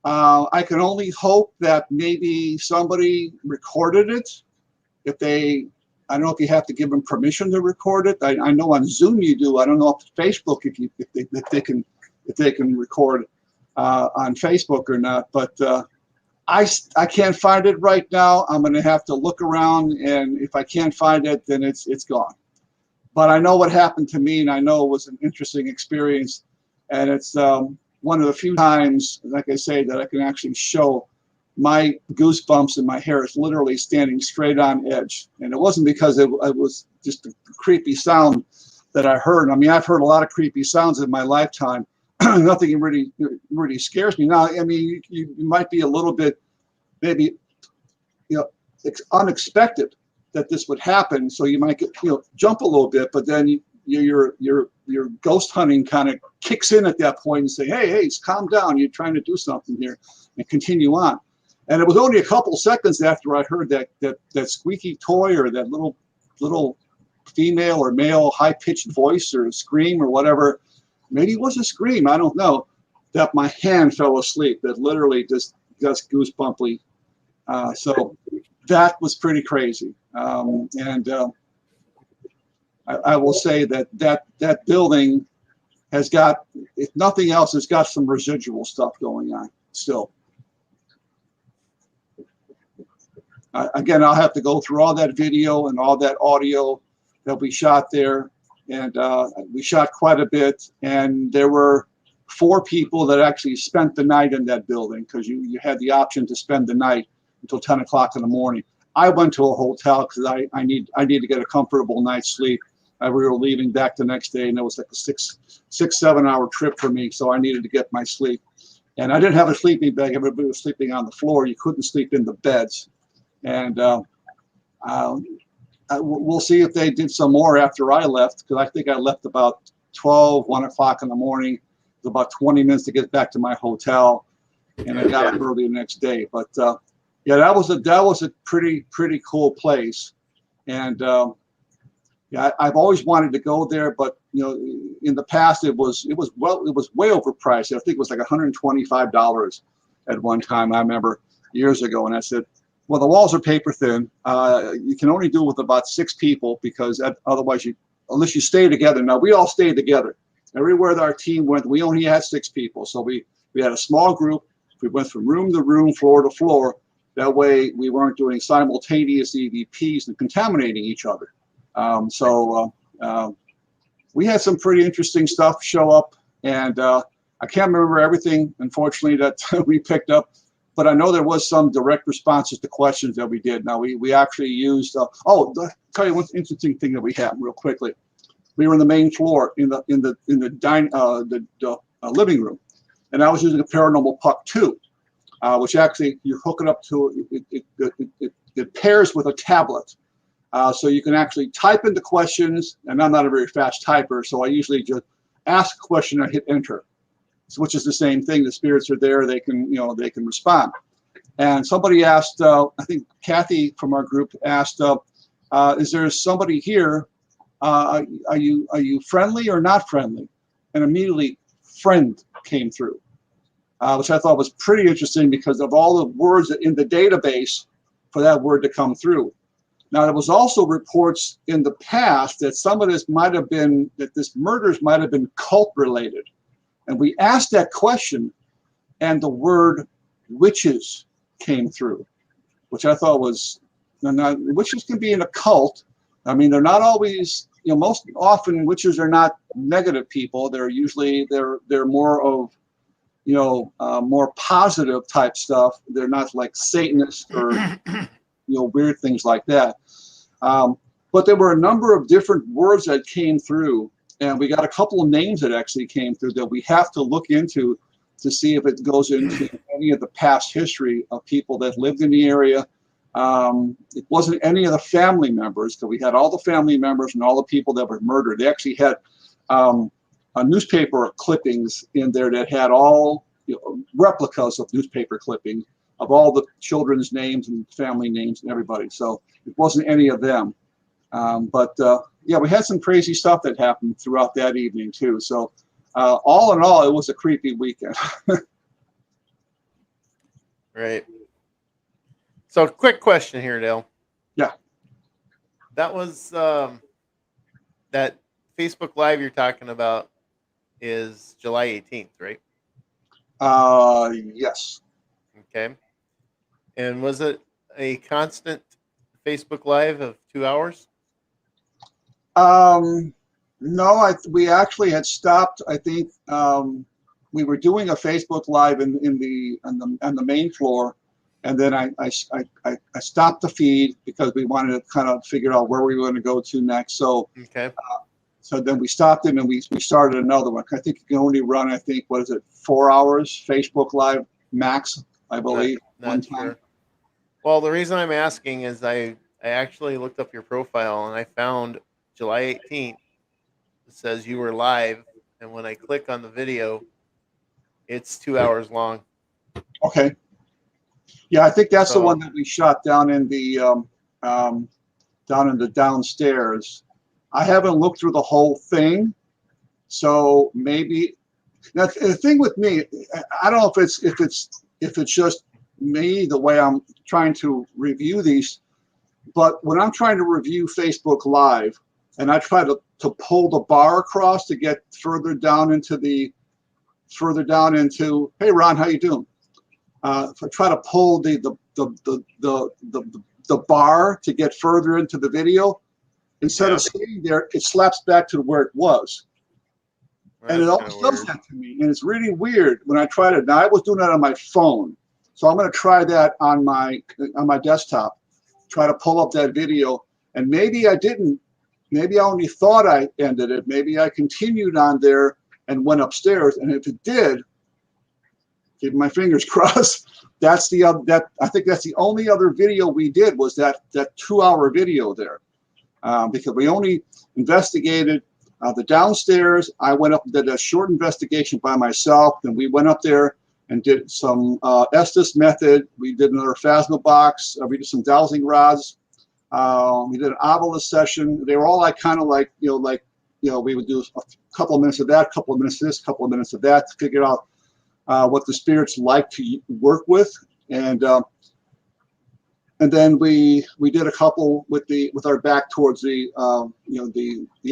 I can only hope that maybe somebody recorded it. I don't know if you have to give them permission to record it. I know on Zoom you do. I don't know if Facebook if they can record on Facebook or not. But I can't find it right now. I'm going to have to look around, and if I can't find it, then it's gone. But I know what happened to me, and I know it was an interesting experience, and it's one of the few times, like I say, that I can actually show my goosebumps and my hair is literally standing straight on edge. And it wasn't because it was just a creepy sound that I heard. I mean, I've heard a lot of creepy sounds in my lifetime, nothing really scares me. Now, I mean, you might be a little bit, maybe, unexpected that this would happen. So you might get, jump a little bit, but then your ghost hunting kind of kicks in at that point and say, hey, calm down. You're trying to do something here, and continue on. And it was only a couple seconds after I heard that squeaky toy or that little female or male high-pitched voice or scream or whatever. Maybe it was a scream, I don't know, that my hand fell asleep. That literally just goosebumpy. So that was pretty crazy. I will say that building has got, if nothing else, has got some residual stuff going on still. Again, I'll have to go through all that video and all that audio that we shot there. And we shot quite a bit. And there were 4 people that actually spent the night in that building, because you had the option to spend the night until 10 o'clock in the morning. I went to a hotel because I need to get a comfortable night's sleep. We were leaving back the next day, and it was like a 6-7 hour trip for me. So I needed to get my sleep. And I didn't have a sleeping bag. Everybody was sleeping on the floor. You couldn't sleep in the beds. And we'll see if they did some more after I left, because I think I left about 1 o'clock in the morning. It was about 20 minutes to get back to my hotel, and I got up early the next day. But yeah, that was a pretty cool place. And yeah, I've always wanted to go there, but in the past it was way overpriced. I think it was like $125 at one time. I remember years ago, and I said, well, the walls are paper thin. You can only do it with about 6 people, because otherwise unless you stay together. Now, we all stayed together. Everywhere that our team went, we only had 6 people. So we had a small group. We went from room to room, floor to floor. That way we weren't doing simultaneous EVPs and contaminating each other. We had some pretty interesting stuff show up. And I can't remember everything, unfortunately, that we picked up. But I know there was some direct responses to questions that we did. Now we actually used. I'll tell you one interesting thing that we had real quickly. We were in the main floor in the living room, and I was using a Paranormal Puck 2, which actually you hook it up to. It pairs with a tablet, so you can actually type into questions. And I'm not a very fast typer, so I usually just ask a question and hit enter. Which is the same thing. The spirits are there. They can respond. And somebody asked, I think Kathy from our group asked, is there somebody here? Are you friendly or not friendly? And immediately friend came through, which I thought was pretty interesting, because of all the words in the database for that word to come through. Now, there was also reports in the past that some of this might have been, that this murders might have been cult related. And we asked that question, and the word witches came through, which I thought was, witches can be in a cult. I mean, they're not always, most often witches are not negative people. They're usually, they're more of, more positive type stuff. They're not like Satanists or, weird things like that. But there were a number of different words that came through. And we got a couple of names that actually came through that we have to look into to see if it goes into any of the past history of people that lived in the area. It wasn't any of the family members, because we had all the family members and all the people that were murdered. They actually had newspaper clippings in there that had all replicas of newspaper clippings of all the children's names and family names and everybody. So it wasn't any of them. Yeah, we had some crazy stuff that happened throughout that evening too. So all in all, it was a creepy weekend. Right. So quick question here, Dale. Yeah. That was that Facebook Live you're talking about is July 18th, right? Yes. Okay. And was it a constant Facebook Live of 2 hours? No, we actually had stopped. I think we were doing a Facebook Live on the main floor, and then I stopped the feed because we wanted to kind of figure out where we were going to go to next. So Okay. So then we stopped it and we started another one. I think you can only run, I think, what is it, 4 hours Facebook Live max, I believe, one time. Sure. Well, the reason I'm asking is I actually looked up your profile and I found July 18th. It says you were live, and when I click on the video, it's 2 hours long. Okay. Yeah, I think that's the So- one that we shot down in the downstairs. I haven't looked through the whole thing, so maybe that's the thing with me. I don't know if it's just me, the way I'm trying to review these, but when I'm trying to review Facebook Live and I try to pull the bar across to get further down into hey Ron, how you doing? If I try to pull the bar to get further into the video, instead of staying there, it slaps back to where it was. And it always does that to me. And it's really weird when I try to. Now I was doing that on my phone, so I'm going to try that on my desktop. Try to pull up that video, and maybe I didn't. Maybe I only thought I ended it. Maybe I continued on there and went upstairs. And if it did, keep my fingers crossed. That's the I think that's the only other video we did was that 2 hour video there, because we only investigated the downstairs. I went up and did a short investigation by myself. Then we went up there and did some Estes method. We did another Phasma box. We did some dowsing rods. We did an obelisk session. They were all like kind of like we would do a couple of minutes of that, a couple of minutes of this, a couple of minutes of that to figure out what the spirits like to work with, and then we did a couple with our back towards the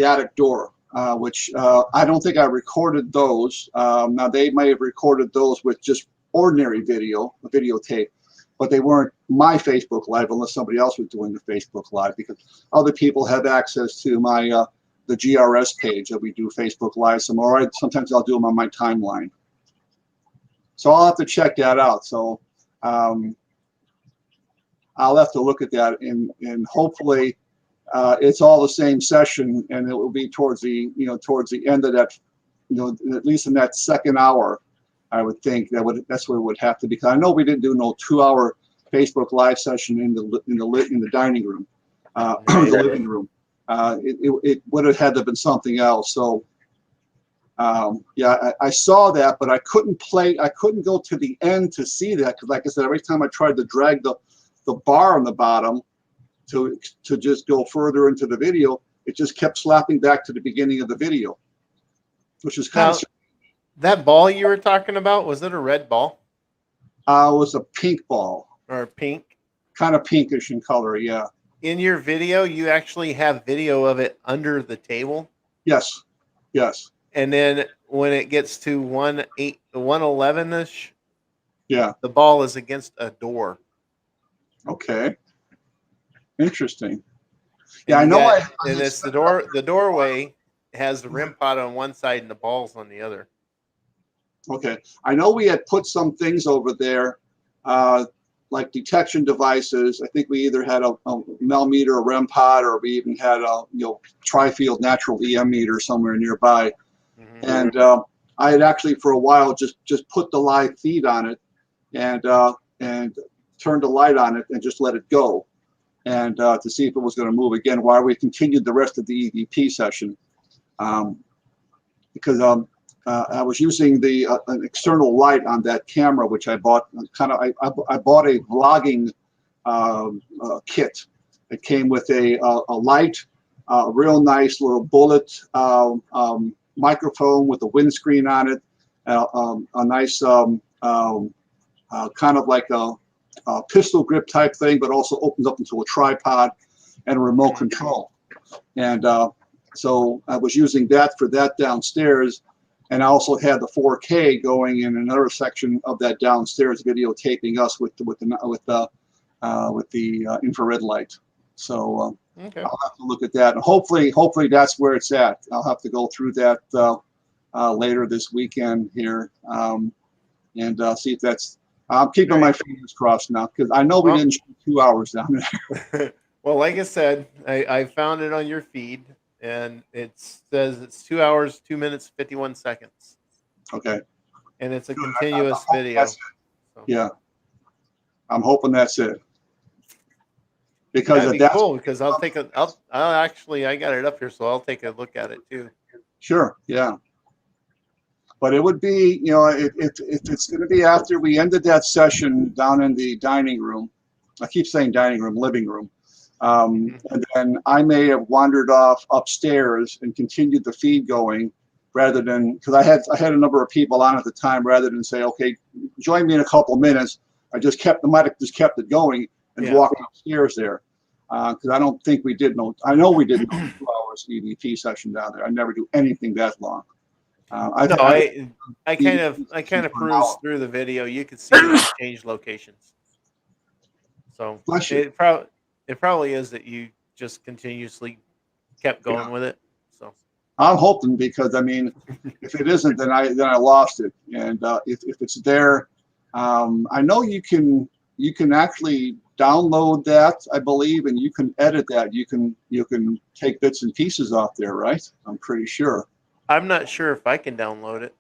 attic door, which I don't think I recorded those. Now they may have recorded those with just ordinary videotape, but they weren't my Facebook Live unless somebody else was doing the Facebook Live, because other people have access to my the GRS page that we do Facebook Live some, or sometimes I'll do them on my timeline. So I'll have to check that out. So I'll have to look at that, and hopefully it's all the same session, and it will be towards the end of that, at least in that second hour. I would think that's where it would have to be. Because I know we didn't do no 2 hour Facebook Live session in the dining room, the living room. It would have had to have been something else. So. I saw that, but I couldn't go to the end to see that, because like I said, every time I tried to drag the bar on the bottom to just go further into the video, it just kept slapping back to the beginning of the video, which is kind of. That ball you were talking about, was it a red ball? It was a pink ball. Or pink? Kind of pinkish in color, yeah. In your video, you actually have video of it under the table? Yes. And then when it gets to 111-ish, yeah, the ball is against a door. Okay. Interesting. Yeah, I know. And it's the door. The doorway has the rim pot on one side and the balls on the other. Okay. I know we had put some things over there, like detection devices. I think we either had a mel meter, a REM pod, or we even had a tri-field natural EM meter somewhere nearby. Mm-hmm. And I had actually for a while just put the live feed on it and turned the light on it and just let it go, and to see if it was going to move again while we continued the rest of the EVP session, because I was using an external light on that camera, which I bought. I bought a vlogging kit. It came with a light, a real nice little bullet microphone with a windscreen on it, a nice kind of like a pistol grip type thing, but also opens up into a tripod and a remote control. And so I was using that for that downstairs. And I also had the 4K going in another section of that downstairs, videotaping us with the infrared light. So okay. I'll have to look at that, and hopefully that's where it's at. I'll have to go through that later this weekend here, and see if that's. I'm keeping my fingers crossed now, because I know we didn't shoot 2 hours down there. Well, like I said, I found it on your feed, and it says it's 2 hours, 2 minutes, 51 seconds, Okay. and it's a Good. continuous hoping video. that's it. So Yeah, I'm hoping that's it. Because that'd if be that's cool because I'll actually I got it up here, so I'll take a look at it too. sure, yeah. But it would be, it's going to be after we ended that session down in the dining room. I keep saying dining room, living room. And then I may have wandered off upstairs and continued the feed going rather than, because I had a number of people on at the time, rather than say, okay, join me in a couple minutes. I might have just kept it going and Yeah. walked upstairs there. Because I don't think we did I know we did no 2 hours EVP session down there. I never do anything that long. I kind of perused through the video. You could see that you changed locations. So Bless you. it probably is that you just continuously kept going Yeah. with it. So I'm hoping, because I mean, if it isn't, then I lost it. And if it's there, I know you can actually download that, I believe, and you can edit that. You can take bits and pieces off there, right? I'm pretty sure. I'm not sure if I can download it.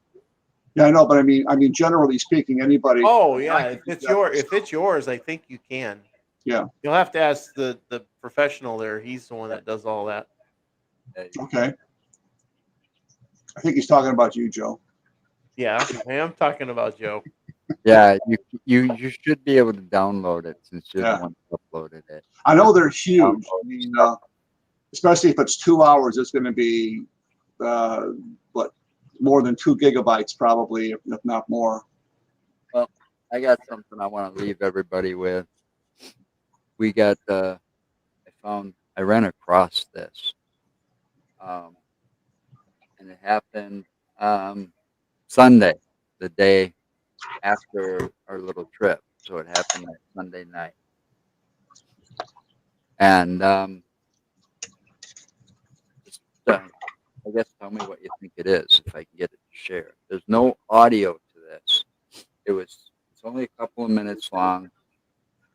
Yeah, I know, but I mean, generally speaking, anybody. Oh I mean, yeah, if it's yours, I think you can. Yeah. You'll have to ask the professional there. He's the one that does all that. Okay. I think he's talking about you, Joe. Yeah, I am talking about Joe. Yeah, you should be able to download it since you're Yeah. the one who uploaded it. I know they're huge. I mean, especially if it's 2 hours, it's going to be what, more than 2 gigabytes probably, if not more. Well, I got something I want to leave everybody with. I ran across this, and it happened Sunday, the day after our little trip. So it happened that Sunday night. And I guess tell me what you think it is, if I can get it to share. There's no audio to this. It's only a couple of minutes long.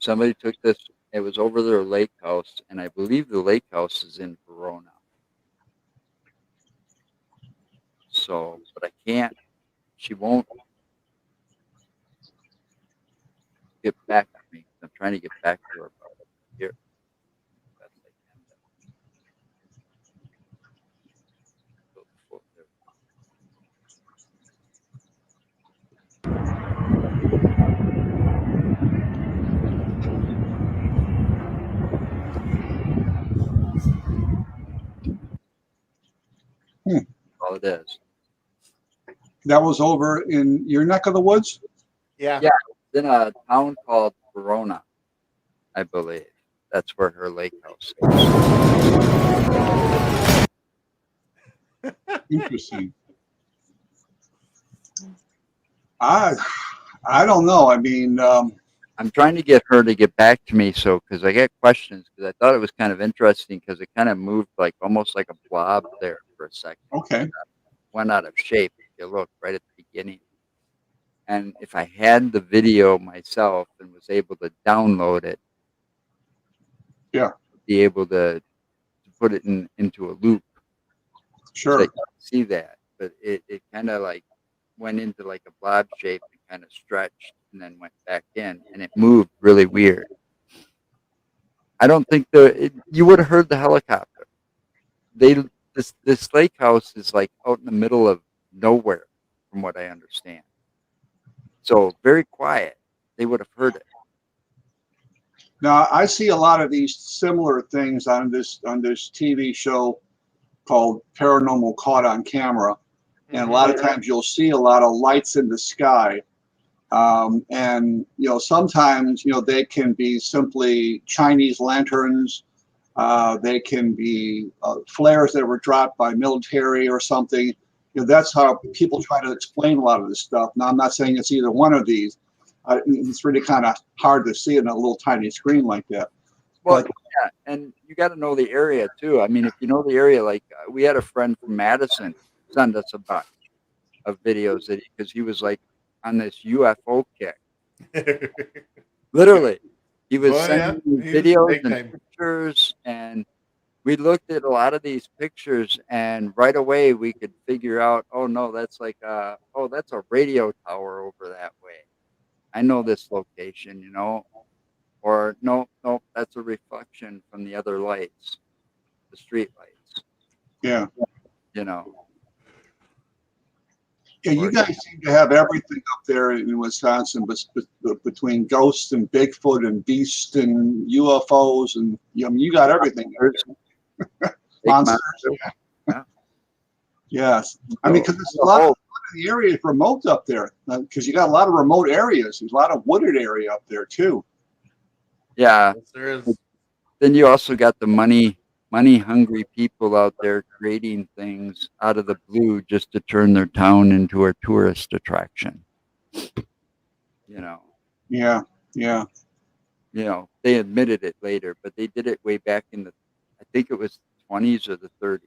Somebody took this. It was over their lake house, and I believe the lake house is in Verona. So, but I can't. She won't get back to me. I'm trying to get back to her about it here. Best I can. All it is. That was over in your neck of the woods? Yeah. Yeah. It's in a town called Verona, I believe. That's where her lake house is. Interesting. I don't know. I mean, I'm trying to get her to get back to me, because I get questions, because I thought it was kind of interesting, because it kind of moved like almost like a blob there for a second. okay. Went out of shape, if you look right at the beginning. And if I had the video myself and was able to download it, Yeah, be able to put it into a loop. sure. So you can see that, but it kind of like went into like a blob shape and kind of stretched and then went back in, and it moved really weird. I don't think you would have heard the helicopter. This lake house is like out in the middle of nowhere, from what I understand. So very quiet. They would have heard it. Now, I see a lot of these similar things on this TV show called Paranormal Caught on Camera. And a lot of times you'll see a lot of lights in the sky. And, sometimes, they can be simply Chinese lanterns. They can be flares that were dropped by military or something. That's how people try to explain a lot of this stuff. Now, I'm not saying it's either one of these. It's really kind of hard to see in a little tiny screen like that. Well, yeah, and you got to know the area too. I mean, if you know the area, like we had a friend from Madison send us a bunch of videos because he was like on this UFO kick. Literally, he was sending videos and pictures, and we looked at a lot of these pictures, and right away we could figure out, oh no, that's like that's a radio tower over that way. I know this location, or no, that's a reflection from the other lights, the street lights, Yeah. you know. Yeah, you guys seem to have everything up there in Wisconsin, between ghosts and Bigfoot and beasts and UFOs, and you got everything. Monsters. Yeah. Yes. I mean, because there's a lot of the area is remote up there, because you got a lot of remote areas. There's a lot of wooded area up there too. Yeah. Yes, there is. Then you also got the money hungry people out there creating things out of the blue just to turn their town into a tourist attraction. Yeah. Yeah. They admitted it later, but they did it way back in I think it was the 20s or the 30s.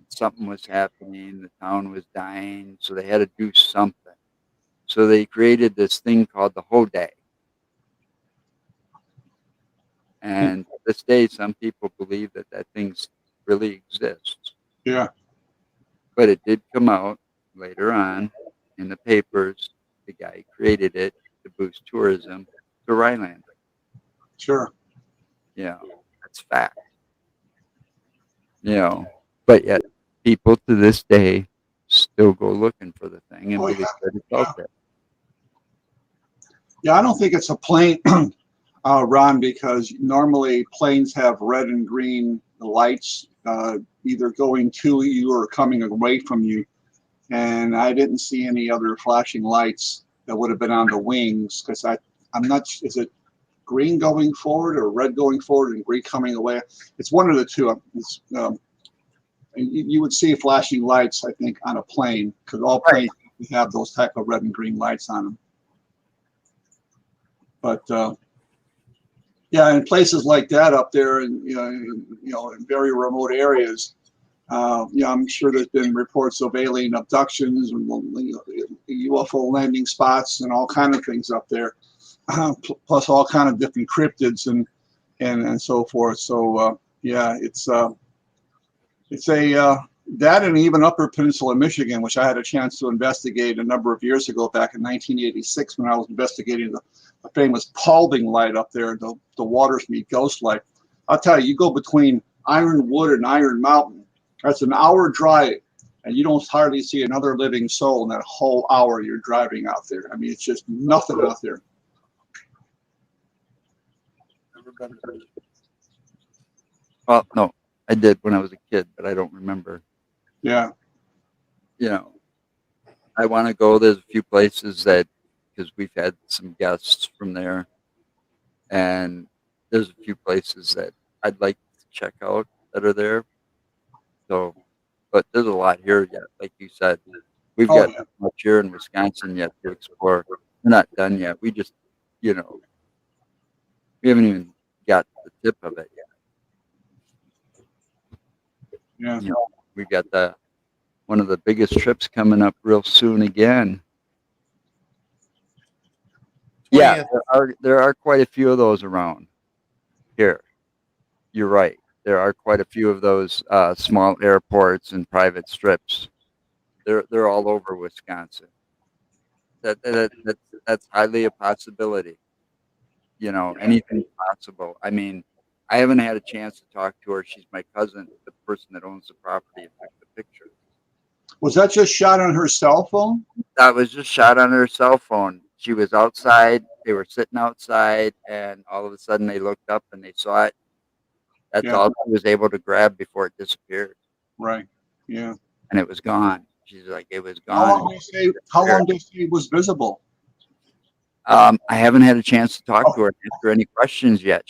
Something was happening, the town was dying, so they had to do something. So they created this thing called the Hodag. And to this day, some people believe that thing really exists. Yeah. But it did come out later on in the papers. The guy created it to boost tourism to Rhinelander. Sure. That's fact. But yet people to this day still go looking for the thing and believe that it's out there. Yeah, I don't think it's a plane, Ron, because normally planes have red and green lights, either going to you or coming away from you. And I didn't see any other flashing lights that would have been on the wings, because I'm not, is it green going forward or red going forward and green coming away? It's one of the two. You would see flashing lights, I think, on a plane, because all planes have those type of red and green lights on them. But yeah, in places like that up there, and in very remote areas, I'm sure there's been reports of alien abductions and UFO landing spots and all kind of things up there, plus all kind of different cryptids and so forth. So yeah, it's a that, and even Upper Peninsula, Michigan, which I had a chance to investigate a number of years ago, back in 1986, when I was investigating the famous Paulding light up there, the Waters Meet Ghost light. I'll tell you, you go between Ironwood and Iron Mountain, that's an hour drive, and you don't hardly see another living soul in that whole hour you're driving out there. I mean, it's just nothing out there. Well, no, I did when I was a kid, but I don't remember. Yeah. I want to go. There's a few places because we've had some guests from there, and there's a few places that I'd like to check out that are there. So, but there's a lot here yet. Like you said, we've got much here in Wisconsin yet to explore. We're not done yet. We just, we haven't even got the tip of it yet. Yeah. We got one of the biggest trips coming up real soon again. 20th. Yeah, there are quite a few of those around here. You're right. There are quite a few of those small airports and private strips. They're all over Wisconsin. That's highly a possibility. Anything's possible. I mean, I haven't had a chance to talk to her. She's my cousin, the person that owns the property and took the picture. Was that just shot on her cell phone? That was just shot on her cell phone. She was outside. They were sitting outside, and all of a sudden they looked up and they saw it. That's all she was able to grab before it disappeared. Right. Yeah. And it was gone. She's like, it was gone. How long did you say it was visible? I haven't had a chance to talk to her and ask her any questions yet.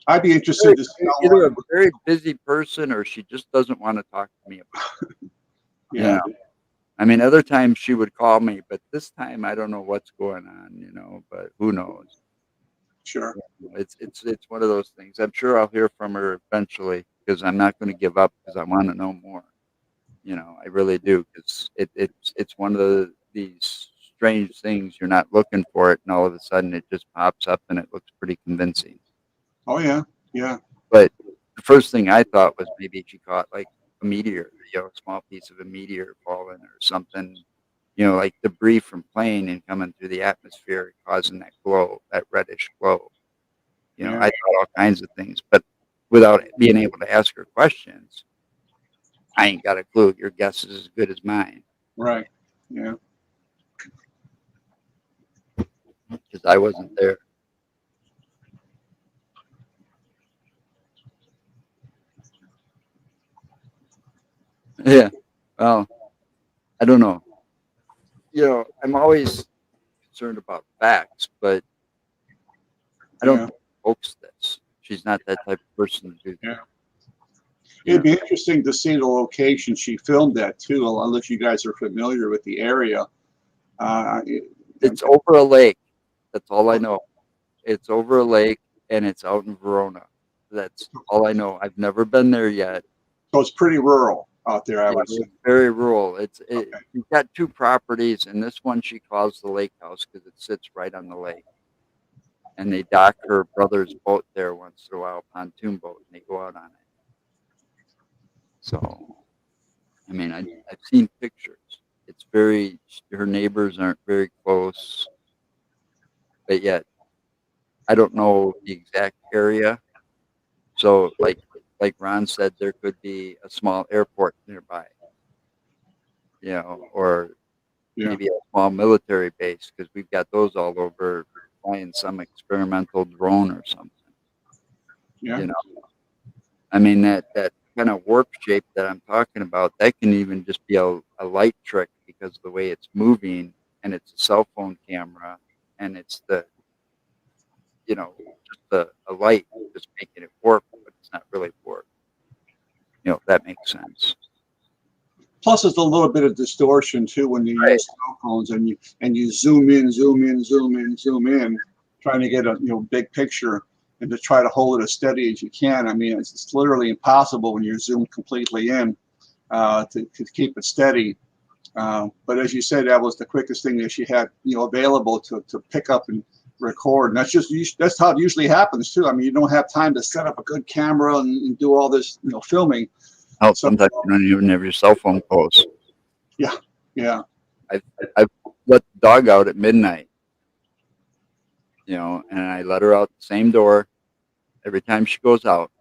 I'd be interested to see how either a very busy person or she just doesn't want to talk to me about it. Yeah. I mean, other times she would call me, but this time I don't know what's going on, but who knows? Sure. It's one of those things. I'm sure I'll hear from her eventually, because I'm not going to give up, because I want to know more. I really do, because it's one of these strange things. You're not looking for it, and all of a sudden it just pops up, and it looks pretty convincing. Oh yeah, yeah. the first thing I thought was maybe she caught like a meteor, a small piece of a meteor falling or something, like debris from plane and coming through the atmosphere, causing that glow, that reddish glow. Yeah. I thought all kinds of things, but without being able to ask her questions, I ain't got a clue. Your guess is as good as mine. Right. Yeah. Because I wasn't there. Yeah. Well, I don't know. I'm always concerned about facts, but I don't think hoax this. She's not that type of person to do that. Yeah. It'd be interesting to see the location she filmed at too, unless you guys are familiar with the area. It's over a lake. That's all I know. It's over a lake, and it's out in Verona. That's all I know. I've never been there yet. So it's pretty rural out there, I would say. It's very rural. You've got two properties, and this one she calls the lake house because it sits right on the lake. And they dock her brother's boat there once in a while, pontoon boat, and they go out on it. So, I mean, I've seen pictures. It's her neighbors aren't very close, but yet I don't know the exact area. So, like Ron said, there could be a small airport nearby, or maybe a small military base, because we've got those all over, flying some experimental drone or something. Yeah. I mean, that kind of warp shape that I'm talking about, that can even just be a light trick because of the way it's moving, and it's a cell phone camera, and it's just a light just making it warp, but it's not really warp. If that makes sense. Plus, there's a little bit of distortion too when you use cell phones and you zoom in, trying to get a big picture and to try to hold it as steady as you can. I mean, it's literally impossible when you're zoomed completely in to keep it steady. But as you said, that was the quickest thing that she had available to pick up and record. And that's how it usually happens too. I mean, you don't have time to set up a good camera and do all this filming. Oh, sometimes you don't even have your cell phone close. Yeah. I've let the dog out at midnight, and I let her out the same door every time she goes out.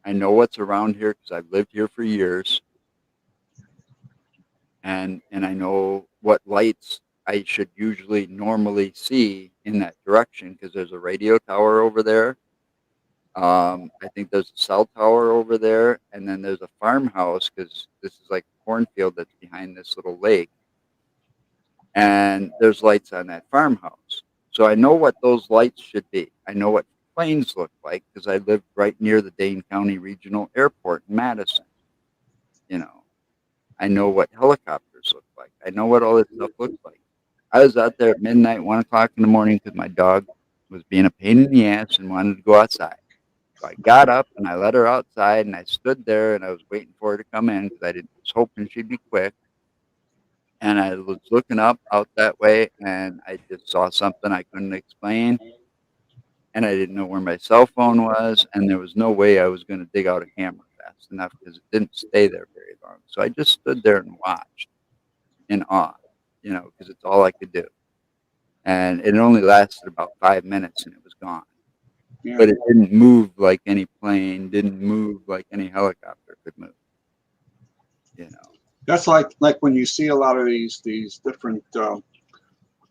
I know what's around here because I've lived here for years, and I know what lights I should usually normally see in that direction because there's a radio tower over there. I think there's a cell tower over there, and then there's a farmhouse because this is like a cornfield that's behind this little lake, and there's lights on that farmhouse. So I know what those lights should be. I know what planes look like because I live right near the Dane County Regional Airport in Madison. I know what helicopters look like. I know what all this stuff looks like. I was out there at midnight, 1 o'clock in the morning, because my dog was being a pain in the ass and wanted to go outside. So I got up and I let her outside, and I stood there and I was waiting for her to come in because I was hoping she'd be quick. And I was looking up out that way, and I just saw something I couldn't explain. And I didn't know where my cell phone was, and there was no way I was going to dig out a camera fast enough because it didn't stay there very long. So I just stood there and watched in awe, because it's all I could do. And it only lasted about 5 minutes, and it was gone. Yeah. But it didn't move like any plane, didn't move like any helicopter could move. That's like when you see a lot of these different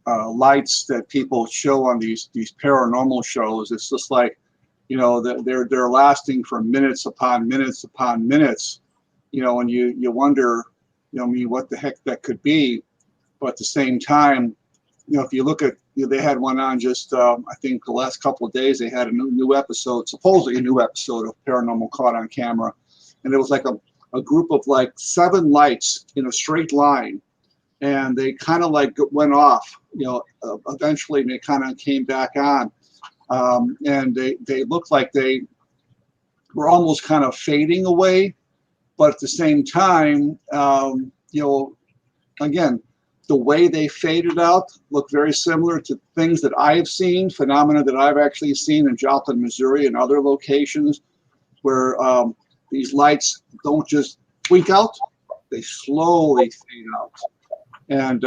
lights that people show on these paranormal shows. It's just like, they're lasting for minutes upon minutes upon minutes, and you wonder, what the heck that could be. But at the same time, if you look at, they had one on just, I think the last couple of days, they had a new episode, supposedly a new episode of Paranormal Caught on Camera. And it was like a group of like 7 lights in a straight line. And they kind of like went off, eventually they kind of came back on. And they looked like they were almost kind of fading away. But at the same time, again, the way they faded out looked very similar to things that I've seen, phenomena that I've actually seen in Joplin, Missouri, and other locations. where these lights don't just blink out; they slowly fade out. And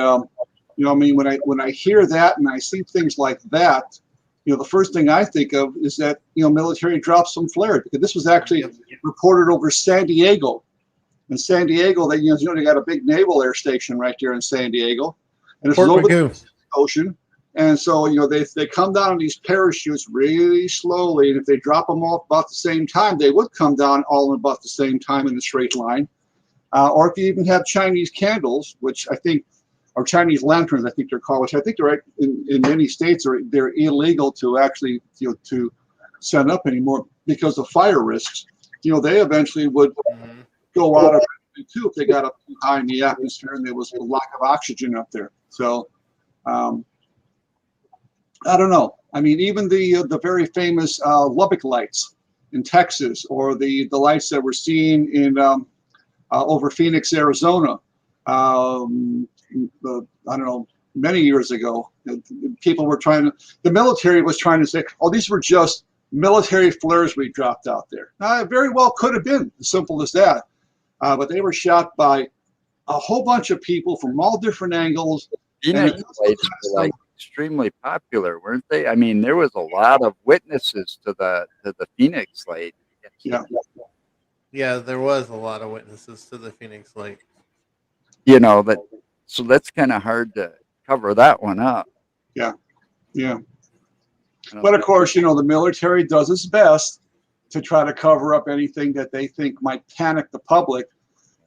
you know, I mean, when I hear that and I see things like that, you know, the first thing I think of is that, you know, military dropped some flares, because this was actually reported over San Diego. In San Diego, they, you know, they got a big naval air station right there in San Diego, and it's over the ocean. And so, you know, they come down in these parachutes really slowly, and if they drop them off about the same time, they would come down all in about the same time in a straight line. Or if you even have Chinese candles, which I think, or Chinese lanterns, I think they're called, which I think they're in many states they're illegal to actually, you know, to send up anymore because of fire risks. You know, they eventually would go out of it too if they got up too high in the atmosphere and there was a lack of oxygen up there. So I don't know. I mean, even the very famous Lubbock lights in Texas, or the lights that we're seeing in over Phoenix, Arizona. I don't know, many years ago, people were the military was trying to say, oh, these were just military flares we dropped out there. Now, it very well could have been as simple as that. But they were shot by a whole bunch of people from all different angles. Phoenix lights were like extremely popular, weren't they? I mean, there was a lot of witnesses to the Phoenix light. Yeah. Yeah, there was a lot of witnesses to the Phoenix light. You know, that, so that's kind of hard to cover that one up. Yeah. Yeah. But of course, you know, the military does its best to try to cover up anything that they think might panic the public.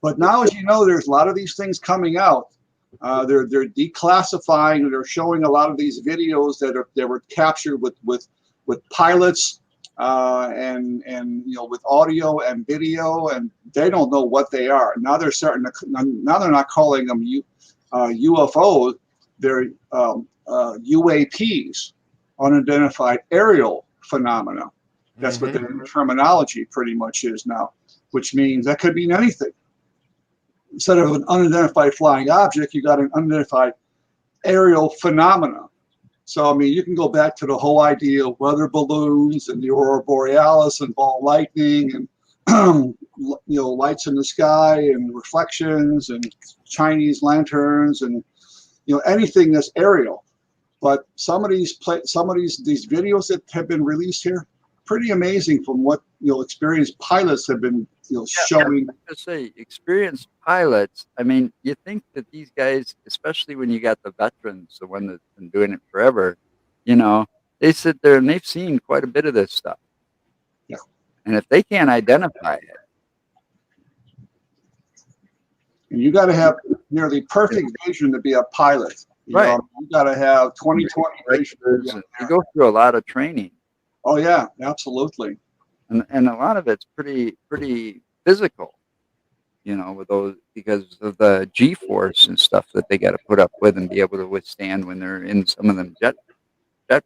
But now, as you know, there's a lot of these things coming out. They're declassifying. They're showing a lot of these videos that were captured with pilots and you know, with audio and video, and they don't know what they are. Now they're starting to. Now they're not calling them UFOs. They're UAPs, unidentified aerial phenomena. That's what the terminology pretty much is now, which means that could mean anything. Instead of an unidentified flying object, you got an unidentified aerial phenomena. So, I mean, you can go back to the whole idea of weather balloons and the aurora borealis and ball lightning and, you know, lights in the sky and reflections and Chinese lanterns and, you know, anything that's aerial. But some of these videos that have been released here, pretty amazing from what, you know, experienced pilots have been, you know, showing. I say experienced pilots. I mean, you think that these guys, especially when you got the veterans, the one that's been doing it forever, you know, they sit there and they've seen quite a bit of this stuff. Yeah. And if they can't identify it, and you got to have nearly perfect vision to be a pilot. You know, you got to have 20/20 vision. You go through a lot of training. Oh yeah, absolutely. And a lot of it's pretty physical, you know, with those, because of the G-force and stuff that they got to put up with and be able to withstand when they're in some of them jet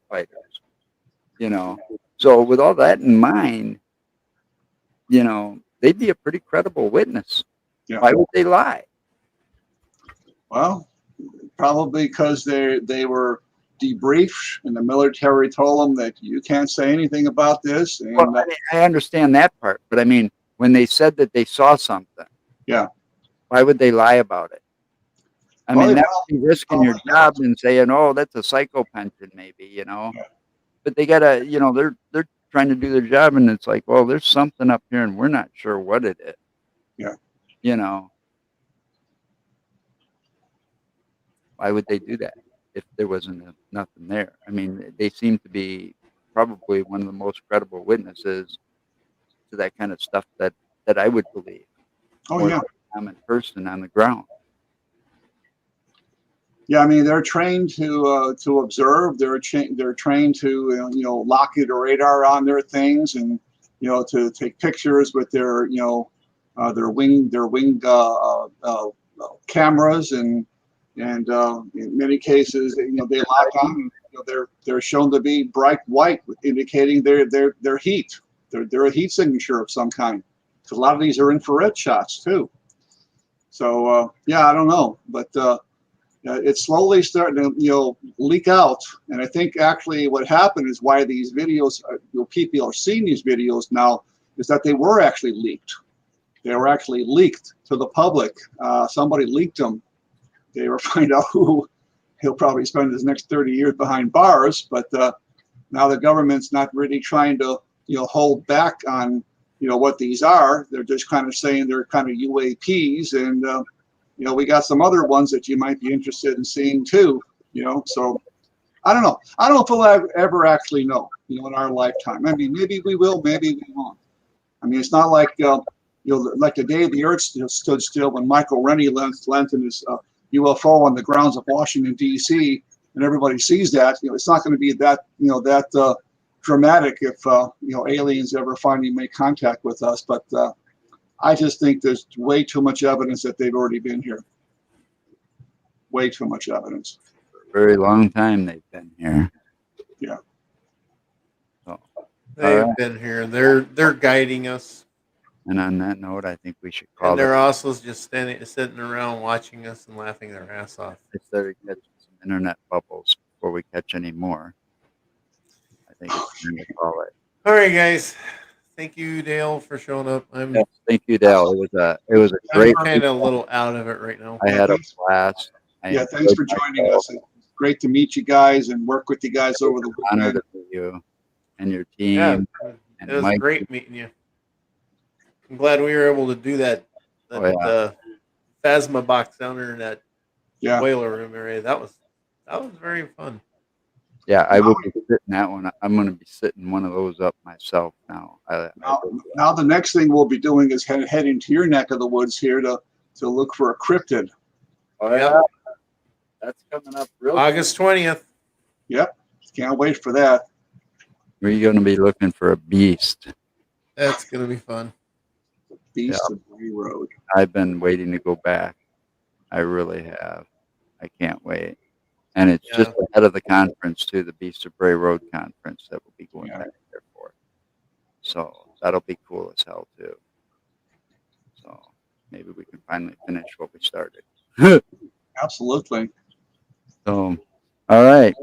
fighters, you know. So with all that in mind, you know, they'd be a pretty credible witness. Yeah. Why would they lie? Well, probably because they were debriefed and the military told them that you can't say anything about this. And, well, I mean, I understand that part, but I mean, when they said that they saw something, yeah, why would they lie about it? I mean, that would be risking your job and saying, "Oh, that's a psycho pension, maybe," you know. Yeah. But they gotta, you know, they're trying to do their job, and it's like, well, there's something up here, and we're not sure what it is. Yeah, you know, why would they do that if there wasn't nothing there? I mean, they seem to be probably one of the most credible witnesses to that kind of stuff that I would believe. Oh yeah, I'm a person on the ground. Yeah, I mean, they're trained to observe. They're trained to you know, locate a radar on their things, and you know, to take pictures with their, you know, their wing cameras, and in many cases, you know, they lock on. You know, they're shown to be bright white, indicating their heat. They're a heat signature of some kind. Because a lot of these are infrared shots too. So yeah, I don't know, but it's slowly starting to, you know, leak out. And I think actually what happened is why these videos, you know, people are seeing these videos now, is that they were actually leaked. They were actually leaked to the public. Somebody leaked them. They were find out who he'll probably spend his next 30 years behind bars. But now the government's not really trying to, hold back on, what these are. They're just kind of saying they're kind of UAPs, and we got some other ones that you might be interested in seeing too. So I don't know. I don't know if we'll ever actually know, in our lifetime. I mean, maybe we will, maybe we won't. I mean, it's not like like the day the Earth stood still when Michael Rennie landed his UFO on the grounds of Washington D.C. and everybody sees that. It's not going to be that that dramatic if aliens ever finally make contact with us. But I just think there's way too much evidence that they've already been here. Way too much evidence. Very long time they've been here. Yeah. So, They've been here. They're guiding us. and on that note, I think we should And call they're it. also just sitting around watching us and laughing their ass off. I started catching some internet bubbles before we catch any more. I think it's time to call it. All right, guys. Thank you, Dale, for showing up. I'm Yes, thank you, Dale. It was a great. kind of a little out of it right now. I had a blast. Yeah, thanks for joining us. It's great to meet you guys and work with you guys over the Honor weekend. to meet you and your team. Yeah, and it was Mike. great meeting you. I'm glad we were able to do that. Phasma box down there in that Yeah. boiler room area. That was very fun. Yeah, I will be sitting that one. I'm going to be sitting one of those up myself now. Now the next thing we'll be doing is heading to your neck of the woods here to look for a cryptid. Oh, yeah. That's coming up real August 20th. Yep. Can't wait for that. We're going to be looking for a beast. That's gonna be fun. Beast of Bray Road. I've been waiting to go back. I really have. I can't wait. And it's just ahead of the conference too, the Beast of Bray Road conference that we'll be going back there for. So that'll be cool as hell too. So maybe we can finally finish what we started. Absolutely. So, all right.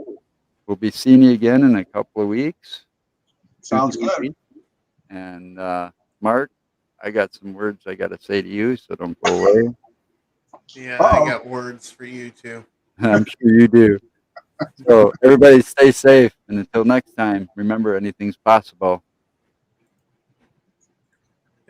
We'll be seeing you again in a couple of weeks. Sounds good. And Mark, I got some words I got to say to you, so don't go away. Yeah, I got words for you too. I'm sure you do. So everybody stay safe. And until next time, remember anything's possible.